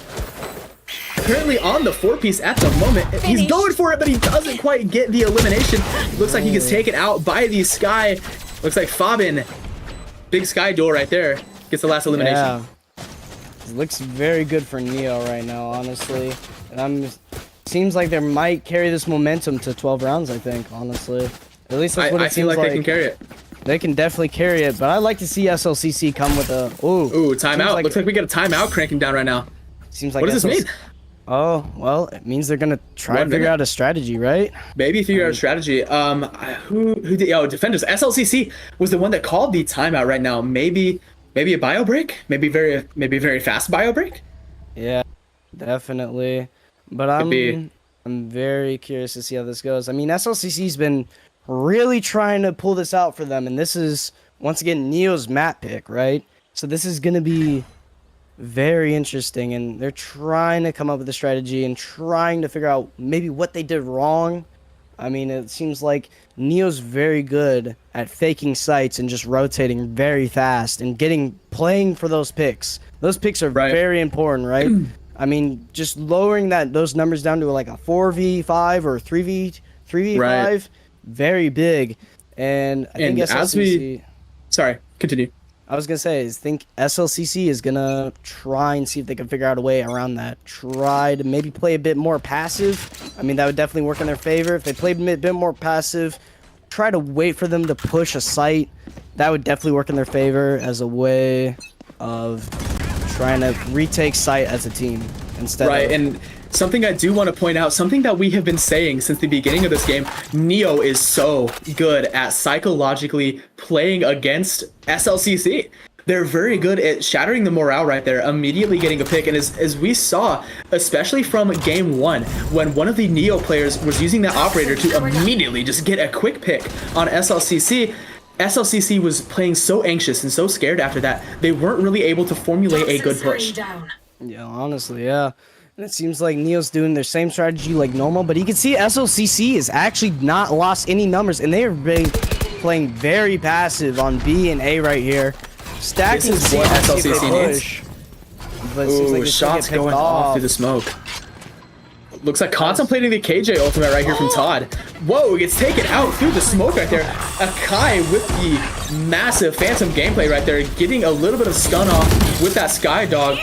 A: Currently on the 4-piece at the moment. He's going for it, but he doesn't quite get the elimination. Looks like he gets taken out by the Sky. Looks like Fabin, big Sky duel right there, gets the last elimination.
B: Yeah. It looks very good for Neo right now, honestly. And seems like they might carry this momentum to 12 rounds, I think, honestly. At least that's what
A: I
B: it
A: feel
B: seems
A: like they can carry it.
B: They can definitely carry it, but I'd like to see SLCC come with a...
A: Ooh, timeout.
B: Like,
A: Looks like we got a timeout cranking down right now.
B: seems like
A: What does this mean?
B: Oh, well, it means they're going to try
A: One
B: and figure
A: minute.
B: out a strategy, right?
A: Maybe figure out a strategy. Who did? Oh, defenders. SLCC was the one that called the timeout right now. Maybe a bio break. Maybe very fast bio break.
B: Yeah, definitely. But
A: be.
B: I'm very curious to see how this goes. I mean, SLCC's been really trying to pull this out for them, and this is once again Neo's map pick, right? So this is gonna be very interesting, and they're trying to come up with a strategy and trying to figure out maybe what they did wrong. I mean, it seems like Neo's very good at faking sites and just rotating very fast and playing for those picks. Those picks are
A: Right.
B: very important, right? I mean, just lowering those numbers down to like a 4v5 or 3v5,
A: Right.
B: very big. And I think
A: And as we-
B: SLCC,
A: Sorry, continue.
B: I was gonna say, I think SLCC is gonna try and see if they can figure out a way around that. Try to maybe play a bit more passive. I mean, that would definitely work in their favor. If they played a bit more passive, try to wait for them to push a site. That would definitely work in their favor as a way of trying to retake site as a team instead
A: Right,
B: of...
A: and something I do want to point out, something that we have been saying since the beginning of this game, Neo is so good at psychologically playing against SLCC. They're very good at shattering the morale right there, immediately getting a pick. And as we saw, especially from game 1, when one of the Neo players was using that operator to immediately just get a quick pick on SLCC, SLCC was playing so anxious and so scared after that, they weren't really able to formulate a good push.
B: Yeah, honestly, yeah. And it seems like Neo's doing their same strategy like normal, but you can see SLCC is actually not lost any numbers, and they are playing very passive on B and A right here. Stacking
A: This is what SLCC needs.
B: But it seems like
A: Ooh,
B: it's
A: shots
B: gonna get
A: going
B: picked
A: off through the smoke. Looks like contemplating the KJ ultimate right here from Todd. Whoa, it gets taken out through the smoke right there. Akai with the massive phantom gameplay right there, getting a little bit of stun off with that Sky Dog.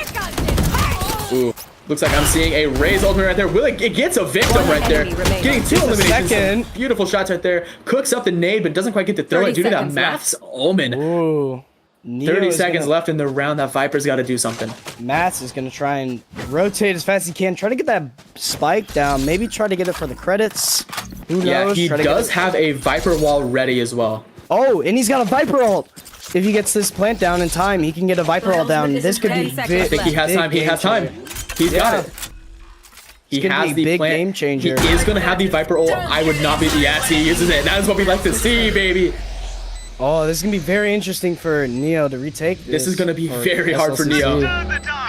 A: Ooh, looks like I'm seeing a Raze ultimate right there. Will it gets a victim right there. Getting 2 eliminations. Some beautiful shots right there. Cooks up the nade, but doesn't quite get to throw it due to that Math's Omen.
B: Ooh.
A: 30 seconds left in the round. That Viper's got to do something.
B: Mats is going to try and rotate as fast as he can. Try to get that spike down. Maybe try to get it for the credits. Who knows?
A: Yeah, he does have a Viper wall ready as well.
B: Oh, and he's got a Viper ult. If he gets this plant down in time, he can get a Viper ult down. This could be big.
A: I think he has time. He has time. He's got it. He has the
B: big
A: plant.
B: game changer.
A: He is going to have the Viper ult. I would not be. Yes, he uses it. That is what we like to see, baby.
B: Oh, this is going to be very interesting for Neo to retake this.
A: This is going to be very hard for Neo.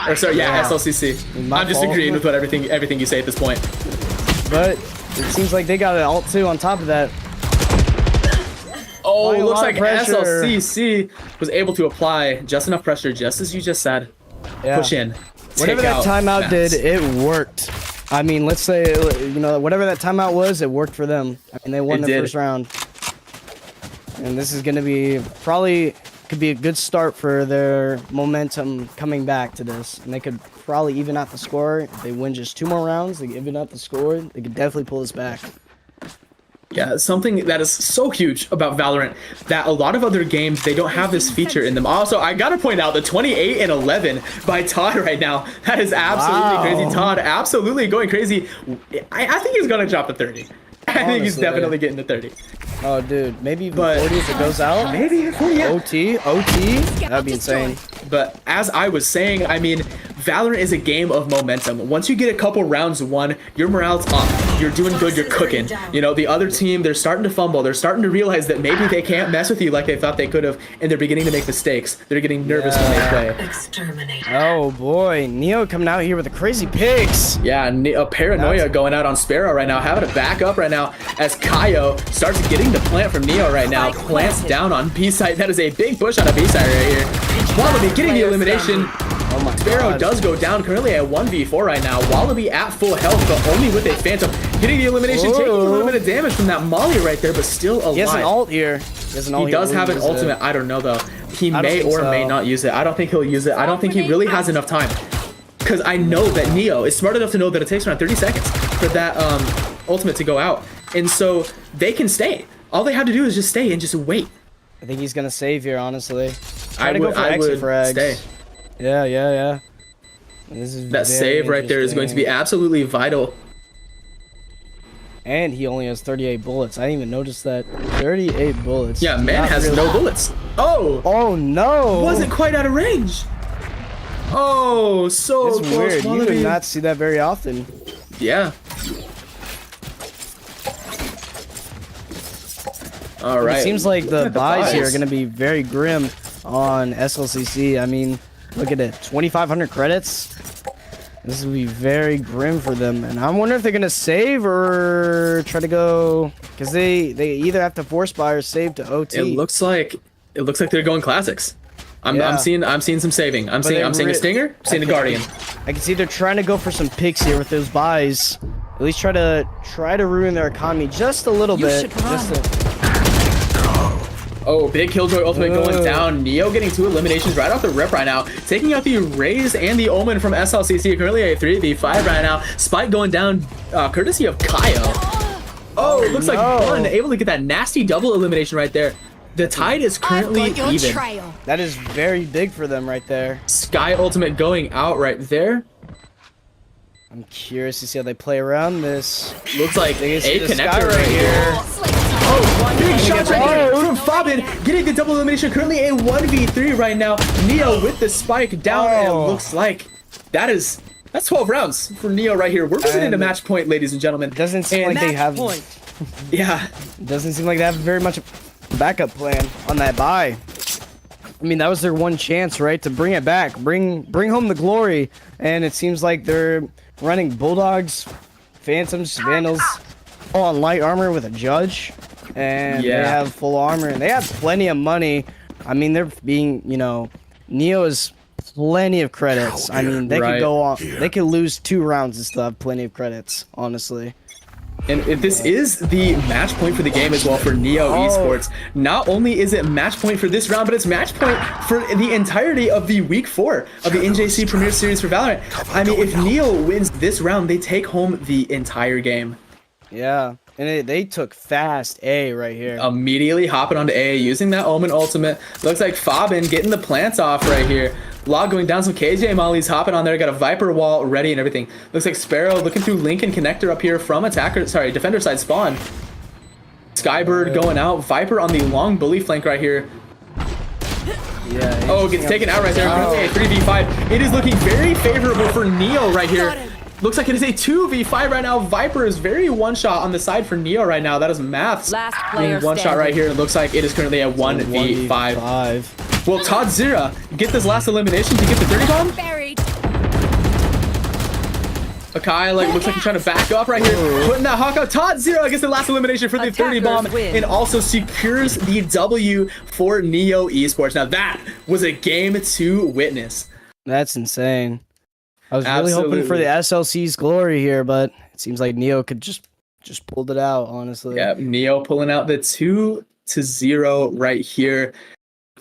A: Or sorry, yeah, SLCC. I'm just agreeing with what everything you say at this point.
B: But it seems like they got an ult too on top of that.
A: Oh, it looks like SLCC was able to apply just enough pressure, just as you just said.
B: Yeah.
A: Push in.
B: Whatever that timeout did, it worked. I mean, let's say, you know, whatever that timeout was, it worked for them. I mean, they won the first round. And this is going to be probably could be a good start for their momentum coming back to this. And they could probably even out the score. If they win just 2 more rounds, they even out the score. They could definitely pull this back.
A: Yeah, something that is so huge about Valorant that a lot of other games, they don't have this feature in them. Also, I gotta point out the 28 and 11 by Todd right now. That is absolutely crazy. Todd absolutely going crazy. I think he's gonna drop the 30. I think he's definitely getting the 30.
B: Oh, dude, maybe even 40 if it goes out.
A: Maybe even 40, yeah.
B: OT, that'd be insane.
A: But as I was saying, I mean, Valorant is a game of momentum. Once you get a couple rounds won, your morale's up. You're doing good, you're cooking. You know, the other team, they're starting to fumble. They're starting to realize that maybe they can't mess with you like they thought they could have, and they're beginning to make mistakes. They're getting nervous when they play.
B: Oh boy, Neo coming out here with the crazy picks.
A: Yeah, a paranoia going out on Sparrow right now, having to back up right now as Kaio starts getting the plant from Neo right now. Plants down on B side. That is a big push on a B side right here. Wallaby getting the elimination.
B: Oh my
A: Sparrow
B: God.
A: does go down currently at 1v4 right now. Wallaby at full health, but only with a Phantom. Getting the elimination, taking a little bit of damage from that Molly right there, but still alive.
B: He has an ult here.
A: He does have an ultimate. I don't know, though. He may or may not use it. I don't think he'll use it. I don't think he really has enough time. Because I know that Neo is smart enough to know that it takes around 30 seconds for that ultimate to go out. And so they can stay. All they have to do is just stay and just wait.
B: I think he's going to save here, honestly.
A: I would stay.
B: Yeah. This is
A: that save right there is going to be absolutely vital.
B: And he only has 38 bullets. I didn't even notice that. 38 bullets.
A: Yeah, man has no bullets. Oh!
B: Oh no!
A: Wasn't quite out of range. Oh, so
B: That's
A: close.
B: weird. You do not see that very often.
A: Yeah. All right.
B: It seems like the buys here are going to be very grim on SLCC. I mean, look at it. 2,500 credits. This will be very grim for them. And I wonder if they're going to save or try to go... Because they either have to force buy or save to OT.
A: It looks like they're going classics. I'm seeing some saving. I'm seeing a Stinger, I'm seeing a Guardian.
B: I can see they're trying to go for some picks here with those buys. At least try to ruin their economy just a little bit.
A: Oh, big Killjoy ultimate going down. Neo getting 2 eliminations right off the rip right now. Taking out the Raze and the Omen from SLCC. Currently a 3v5 right now. Spike going down courtesy of Kaio. Oh, it looks like Bun able to get that nasty double elimination right there. The tide is currently even.
B: That is very big for them right there.
A: Sky ultimate going out right there.
B: I'm curious to see how they play around this.
A: Looks like a connector
B: right here.
A: Oh, big shots right there
B: Oh.
A: from Fabin, getting the double elimination. Currently a 1v3 right now. Neo with the spike down, and it looks like that's 12 rounds for Neo right here. We're moving into match point, ladies and gentlemen.
B: Doesn't seem like they have.
A: Yeah.
B: Doesn't seem like they have very much backup plan on that buy. I mean, that was their one chance, right, to bring it back, bring home the glory. And it seems like they're running Bulldogs, Phantoms, Vandals, all on light armor with a Judge, and they have full armor, and they have plenty of money. I mean, they're being, Neo is plenty of credits. I mean, they could go on, they could lose 2 rounds and still have plenty of credits, honestly.
A: And if this is the match point for the game as well for Neo Esports. Not only is it match point for this round, but it's match point for the entirety of the week 4 of the NJC Premier Series for Valorant. I mean, if Neo wins this round, they take home the entire game.
B: Yeah, and they took fast A right here.
A: Immediately hopping onto A, using that Omen ultimate. Looks like Fabin getting the plants off right here. Log going down some KJ mollies, hopping on there, got a Viper wall ready and everything. Looks like Sparrow looking through Lincoln connector up here from defender side spawn. Skybird going out, Viper on the long bully flank right here.
B: Yeah.
A: Oh, gets taken out right there. 3v5. It is looking very favorable for Neo right here. Looks like it is a 2v5 right now. Viper is very one-shot on the side for Neo right now. That is maths.
C: Last player
A: One shot right here. It looks like it is currently a 1v5. Will Todd Zira get this last elimination to get the 30 bomb?
C: Buried.
A: Akai looks like he's trying to back up right here. Putting that hawk out. Todd Zira gets the last elimination for the 30 bomb and also secures the W for Neo Esports. Now that was a game to witness.
B: That's insane. I was really hoping for the SLC's glory here, but it seems like Neo could just pulled it out, honestly.
A: Yeah, Neo pulling out the 2-0 right here.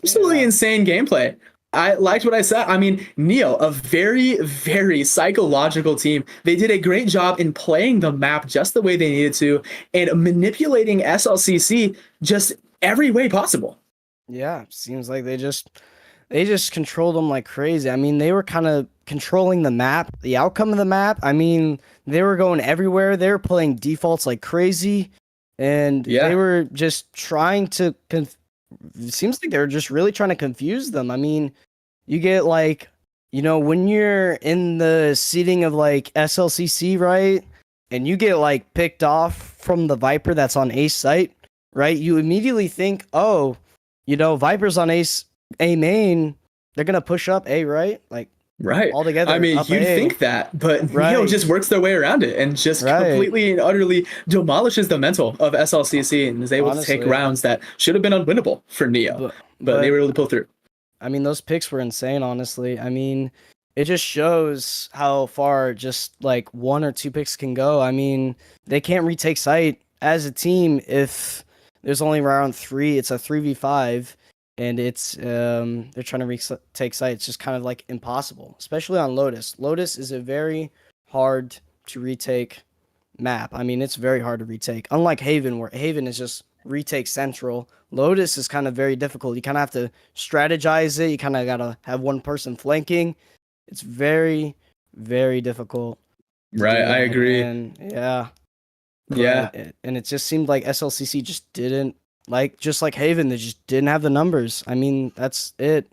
A: Absolutely insane gameplay. I liked what I said. I mean, Neo, a very, very psychological team. They did a great job in playing the map just the way they needed to and manipulating SLCC just every way possible.
B: Yeah, seems like they just controlled them like crazy. I mean, they were kind of controlling the map, the outcome of the map. I mean, they were going everywhere. They were playing defaults like crazy, and they were just trying to. It seems like they were just really trying to confuse them. I mean, you get like, when you're in the seating of like SLCC, right, and you get like picked off from the Viper that's on Ace site, right? You immediately think, oh, Viper's on Ace A main, they're gonna push up A, right? Like all together.
A: I mean, you'd
B: A.
A: think that, but Neo just works their way around it and just completely and utterly demolishes the mental of SLCC and is able to take rounds that should have been unwinnable for Neo, but they were able to pull through.
B: I mean, those picks were insane, honestly. I mean, it just shows how far just like 1 or 2 picks can go. I mean, they can't retake site as a team if there's only round 3. It's a 3v5. And it's they're trying to retake site. It's just kind of like impossible, especially on Lotus. Lotus is a very hard to retake map. I mean, it's very hard to retake. Unlike Haven, where Haven is just retake central. Lotus is kind of very difficult. You kind of have to strategize it. You kind of gotta have one person flanking. It's very, very difficult.
A: Right, I agree.
B: And and it just seemed like SLCC just didn't. Just like Haven, they just didn't have the numbers. I mean, that's it.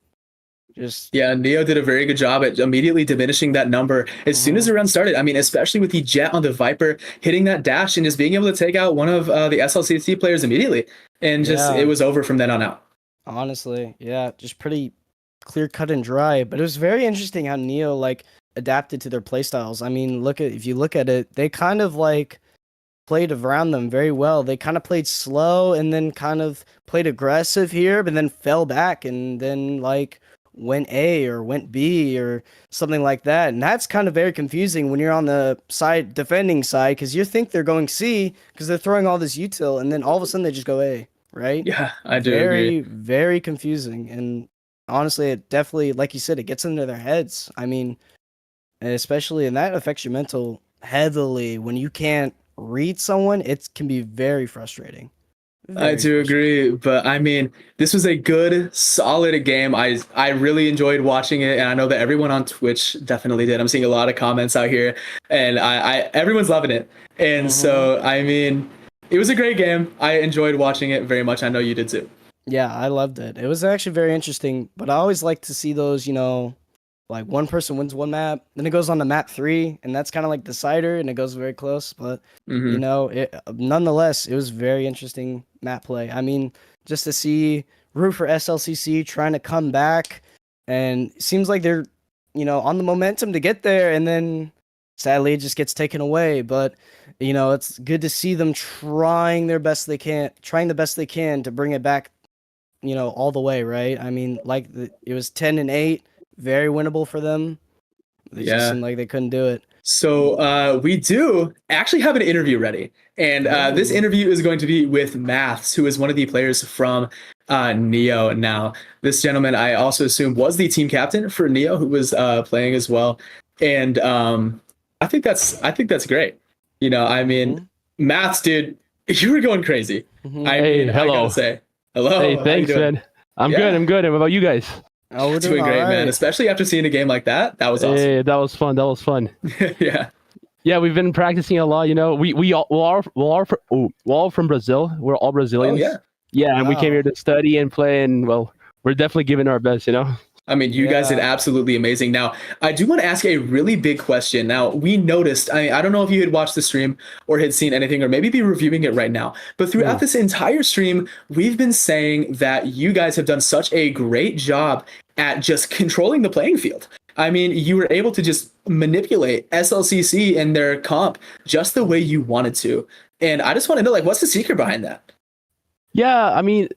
A: Neo did a very good job at immediately diminishing that number as soon as the round started. I mean, especially with the Jet on the Viper hitting that dash and just being able to take out one of the SLCC players immediately, and it was over from then on out.
B: Honestly, just pretty clear cut and dry. But it was very interesting how Neo adapted to their playstyles. I mean, if you look at it, they kind of played around them very well. They kind of played slow and then kind of played aggressive here, but then fell back and then went A or went B or something like that. And that's kind of very confusing when you're on the defending side, because you think they're going C because they're throwing all this util, and then all of a sudden they just go A, right?
A: Yeah, I do agree.
B: Very confusing. And honestly, it definitely, like you said, it gets into their heads. I mean, especially, and that affects your mental heavily when you can't read someone. It can be very frustrating.
A: I do agree, but I mean, this was a good, solid game. I really enjoyed watching it, and I know that everyone on Twitch definitely did. I'm seeing a lot of comments out here, and I everyone's loving it. And so, I mean, it was a great game. I enjoyed watching it very much. I know you did too.
B: Yeah, I loved it. It was actually very interesting, but I always like to see those, like one person wins one map, then it goes on to map 3, and that's kind of like decider, and it goes very close. But nonetheless, it was very interesting map play. I mean, just to see root for SLCC trying to come back, and it seems like they're, on the momentum to get there, and then sadly it just gets taken away. But it's good to see them trying the best they can to bring it back, all the way, right? I mean, it was 10-8. Very winnable for them. They just seemed like they couldn't do it.
A: So we do actually have an interview ready. And this interview is going to be with Maths, who is one of the players from Neo. Now, this gentleman, I also assume, was the team captain for Neo, who was playing as well. And I think that's great. I mean, Maths, dude, you were going crazy.
D: Hey, hello.
A: I gotta say, hello.
D: Hey, thanks, man. I'm good. I'm good. How about you guys?
B: Oh, we're
A: doing great, man. Especially after seeing a game like that. That was awesome.
D: Hey, that was fun.
A: Yeah.
D: Yeah, we've been practicing a lot. We all from Brazil. We're all Brazilians.
A: Oh, yeah.
D: Yeah, and we came here to study and play, and well, we're definitely giving our best.
A: I mean, you guys did absolutely amazing. Now, I do want to ask a really big question. Now, we noticed, I don't know if you had watched the stream or had seen anything, or maybe be reviewing it right now, but throughout this entire stream, we've been saying that you guys have done such a great job at just controlling the playing field. I mean, you were able to just manipulate SLCC and their comp just the way you wanted to. And I just want to know, what's the secret behind that?
D: Yeah, I mean,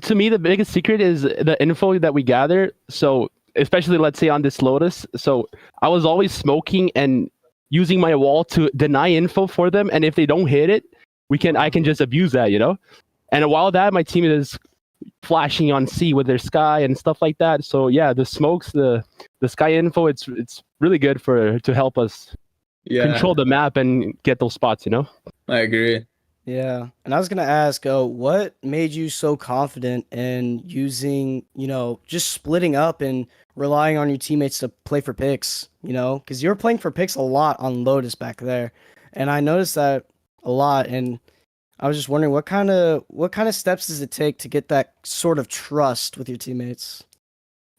D: to me, the biggest secret is the info that we gather. So, especially, let's say on this Lotus. So, I was always smoking and using my wall to deny info for them. And if they don't hit it, I can just abuse that, And while that, my team is flashing on C with their sky and stuff like that. So, yeah, the smokes, the sky info, it's really good to help us control the map and get those spots,
A: I agree.
B: Yeah. And I was going to ask, what made you so confident in using, just splitting up and relying on your teammates to play for picks, because you were playing for picks a lot on Lotus back there. And I noticed that a lot. And I was just wondering, what kind of steps does it take to get that sort of trust with your teammates?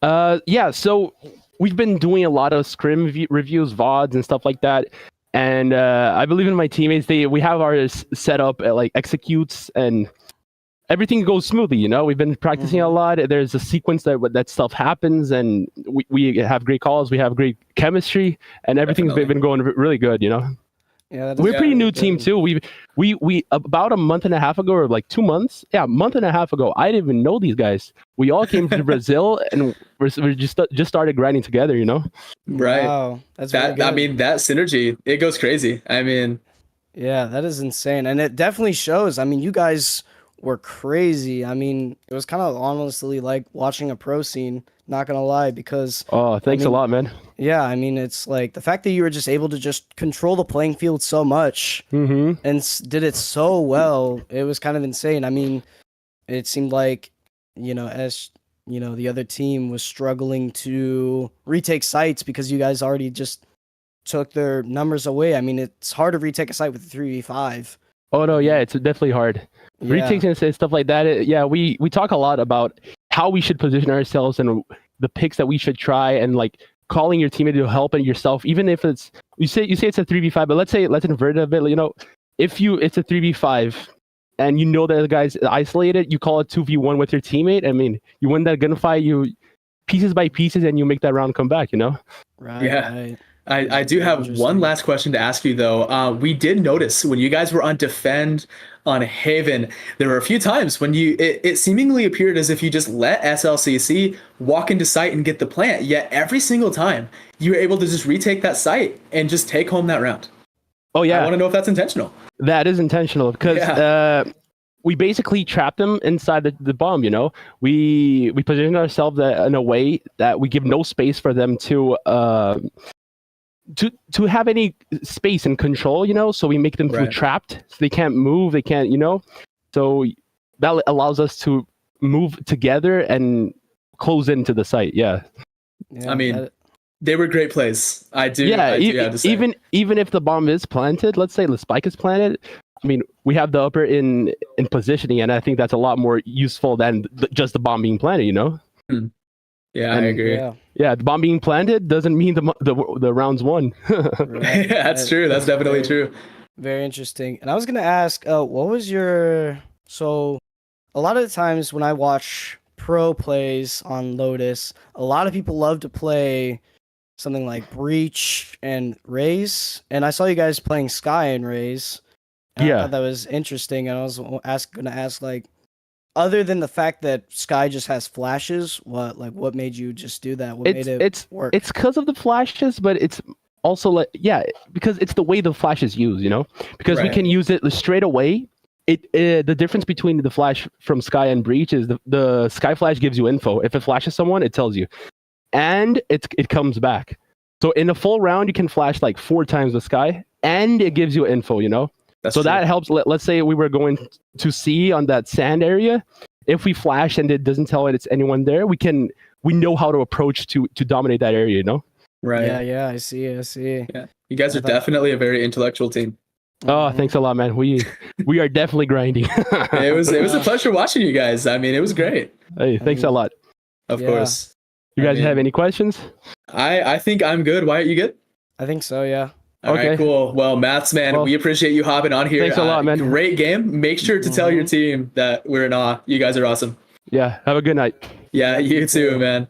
D: Yeah. So we've been doing a lot of scrim reviews, VODs and stuff like that. And I believe in my teammates. We have ours set up at executes, and everything goes smoothly. We've been practicing a lot. There's a sequence that stuff happens, and we have great calls. We have great chemistry, and everything's been going really good.
B: Yeah,
D: we're a pretty new team too. We about a month and a half ago, or 2 months. Yeah, a month and a half ago. I didn't even know these guys. We all came to Brazil, and we just started grinding together.
A: Right.
B: Wow, that's
A: that. I mean, that synergy, it goes crazy. I mean,
B: yeah, that is insane, and it definitely shows. I mean, you guys were crazy. I mean, it was kind of honestly like watching a pro scene. Not gonna lie, because
D: thanks a lot, man.
B: Yeah, I mean, it's like the fact that you were just able to just control the playing field so much and did it so well. It was kind of insane. I mean, it seemed like, as the other team was struggling to retake sites because you guys already just took their numbers away. I mean, it's hard to retake a site with 3v5.
D: Oh no, yeah, it's definitely hard. Retakes and stuff like that. We talk a lot about how we should position ourselves and the picks that we should try, and calling your teammate to help and yourself, even if it's you say it's a 3v5, but let's invert it a bit. If it's a 3v5 and that the guy's isolated, you call it 2v1 with your teammate. I mean, you win that gunfight, you pieces by pieces, and you make that round come back.
B: Right.
A: Yeah.
B: Right.
A: I do have one last question to ask you, though. We did notice when you guys were on Defend on Haven, there were a few times when it seemingly appeared as if you just let SLCC walk into site and get the plant, yet every single time you were able to just retake that site and just take home that round.
D: Oh, yeah.
A: I want to know if that's intentional.
D: That is intentional, because we basically trapped them inside the bomb, We positioned ourselves in a way that we give no space for them to have any space and control, so we make them feel trapped, so they can't move, they can't, so that allows us to move together and close into the site. Yeah.
A: I mean, they were great plays. I do have to say.
D: Even if the bomb is planted, let's say the spike is planted, I mean, we have the upper in positioning, and I think that's a lot more useful than just the bomb being planted. You know?
A: Yeah, I
D: And-
A: agree.
B: Yeah.
D: Yeah, the bomb being planted doesn't mean the rounds won.
B: Right.
A: That's true. That's definitely true.
B: Very interesting. And I was gonna ask, what was your so a lot of the times when I watch pro plays on Lotus, a lot of people love to play something like Breach and Raze, and I saw you guys playing Sky and Raze. And I
D: Yeah.
B: thought that was interesting, and I was gonna ask like, other than the fact that Sky just has flashes, what made you just do that? What made it work?
D: It's because of the flashes, but it's also like because it's the way the flash is used, you know, because we
A: Right.
D: can use it straight away. The difference between the flash from Sky and Breach is the Sky flash gives you info. If it flashes someone, it tells you, and it comes back. So in a full round, you can flash like 4 times the Sky, and it gives you info, you know.
A: That's
D: So
A: true.
D: that helps. Let's say we were going to C on that sand area. If we flash and it doesn't tell it it's anyone there, we know how to approach to dominate that area, you know.
A: Right.
B: Yeah, I see.
A: Yeah. You guys
B: I
A: are
B: thought-
A: definitely a very intellectual team.
D: Oh, thanks a lot, man. We are definitely grinding.
A: It was a pleasure watching you guys. I mean, it was great.
D: Hey, thanks a lot.
A: Of
B: Yeah.
A: course.
D: You
A: I
D: guys
A: mean,
D: have any questions?
A: I think I'm good. Why are you good?
B: I think so. Yeah.
A: All right,
D: Okay.
A: cool. Well, Maths man,
D: Well,
A: we appreciate you hopping on here.
D: thanks a lot, man.
A: Great game. Make sure to tell your team that we're in awe. You guys are awesome.
D: Yeah. Have a good night.
A: Yeah, you too, man.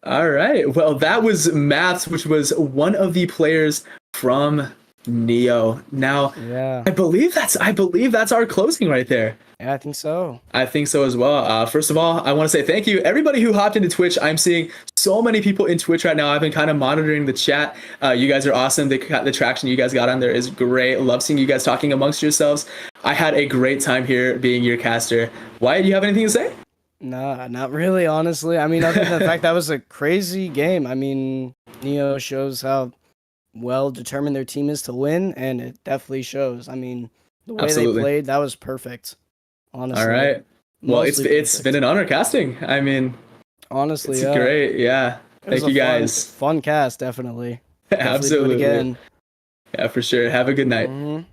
A: All right. Well, that was Maths, which was one of the players from Neo. Now,
B: Yeah.
A: I believe that's our closing right there.
B: Yeah, I think so.
A: I think so as well. First of all, I want to say thank you, everybody who hopped into Twitch. I'm seeing so many people in Twitch right now. I've been kind of monitoring the chat. You guys are awesome. The traction you guys got on there is great. Love seeing you guys talking amongst yourselves. I had a great time here being your caster. Wyatt, do you have anything to say?
B: Nah, not really, honestly. I mean, other than the fact that was a crazy game. I mean, Neo shows how well determined their team is to win, and it definitely shows. I mean, the way
A: Absolutely.
B: they played, that was perfect. Honestly.
A: All right. Well,
B: Mostly
A: it's
B: perfect.
A: been an honor casting. I mean,
B: Honestly,
A: it's
B: yeah.
A: great. Yeah.
B: It was
A: Thank you
B: a
A: guys.
B: Fun cast, definitely. Definitely do it
A: Absolutely.
B: again.
A: Yeah, for sure. Have a good night.
B: Mhm.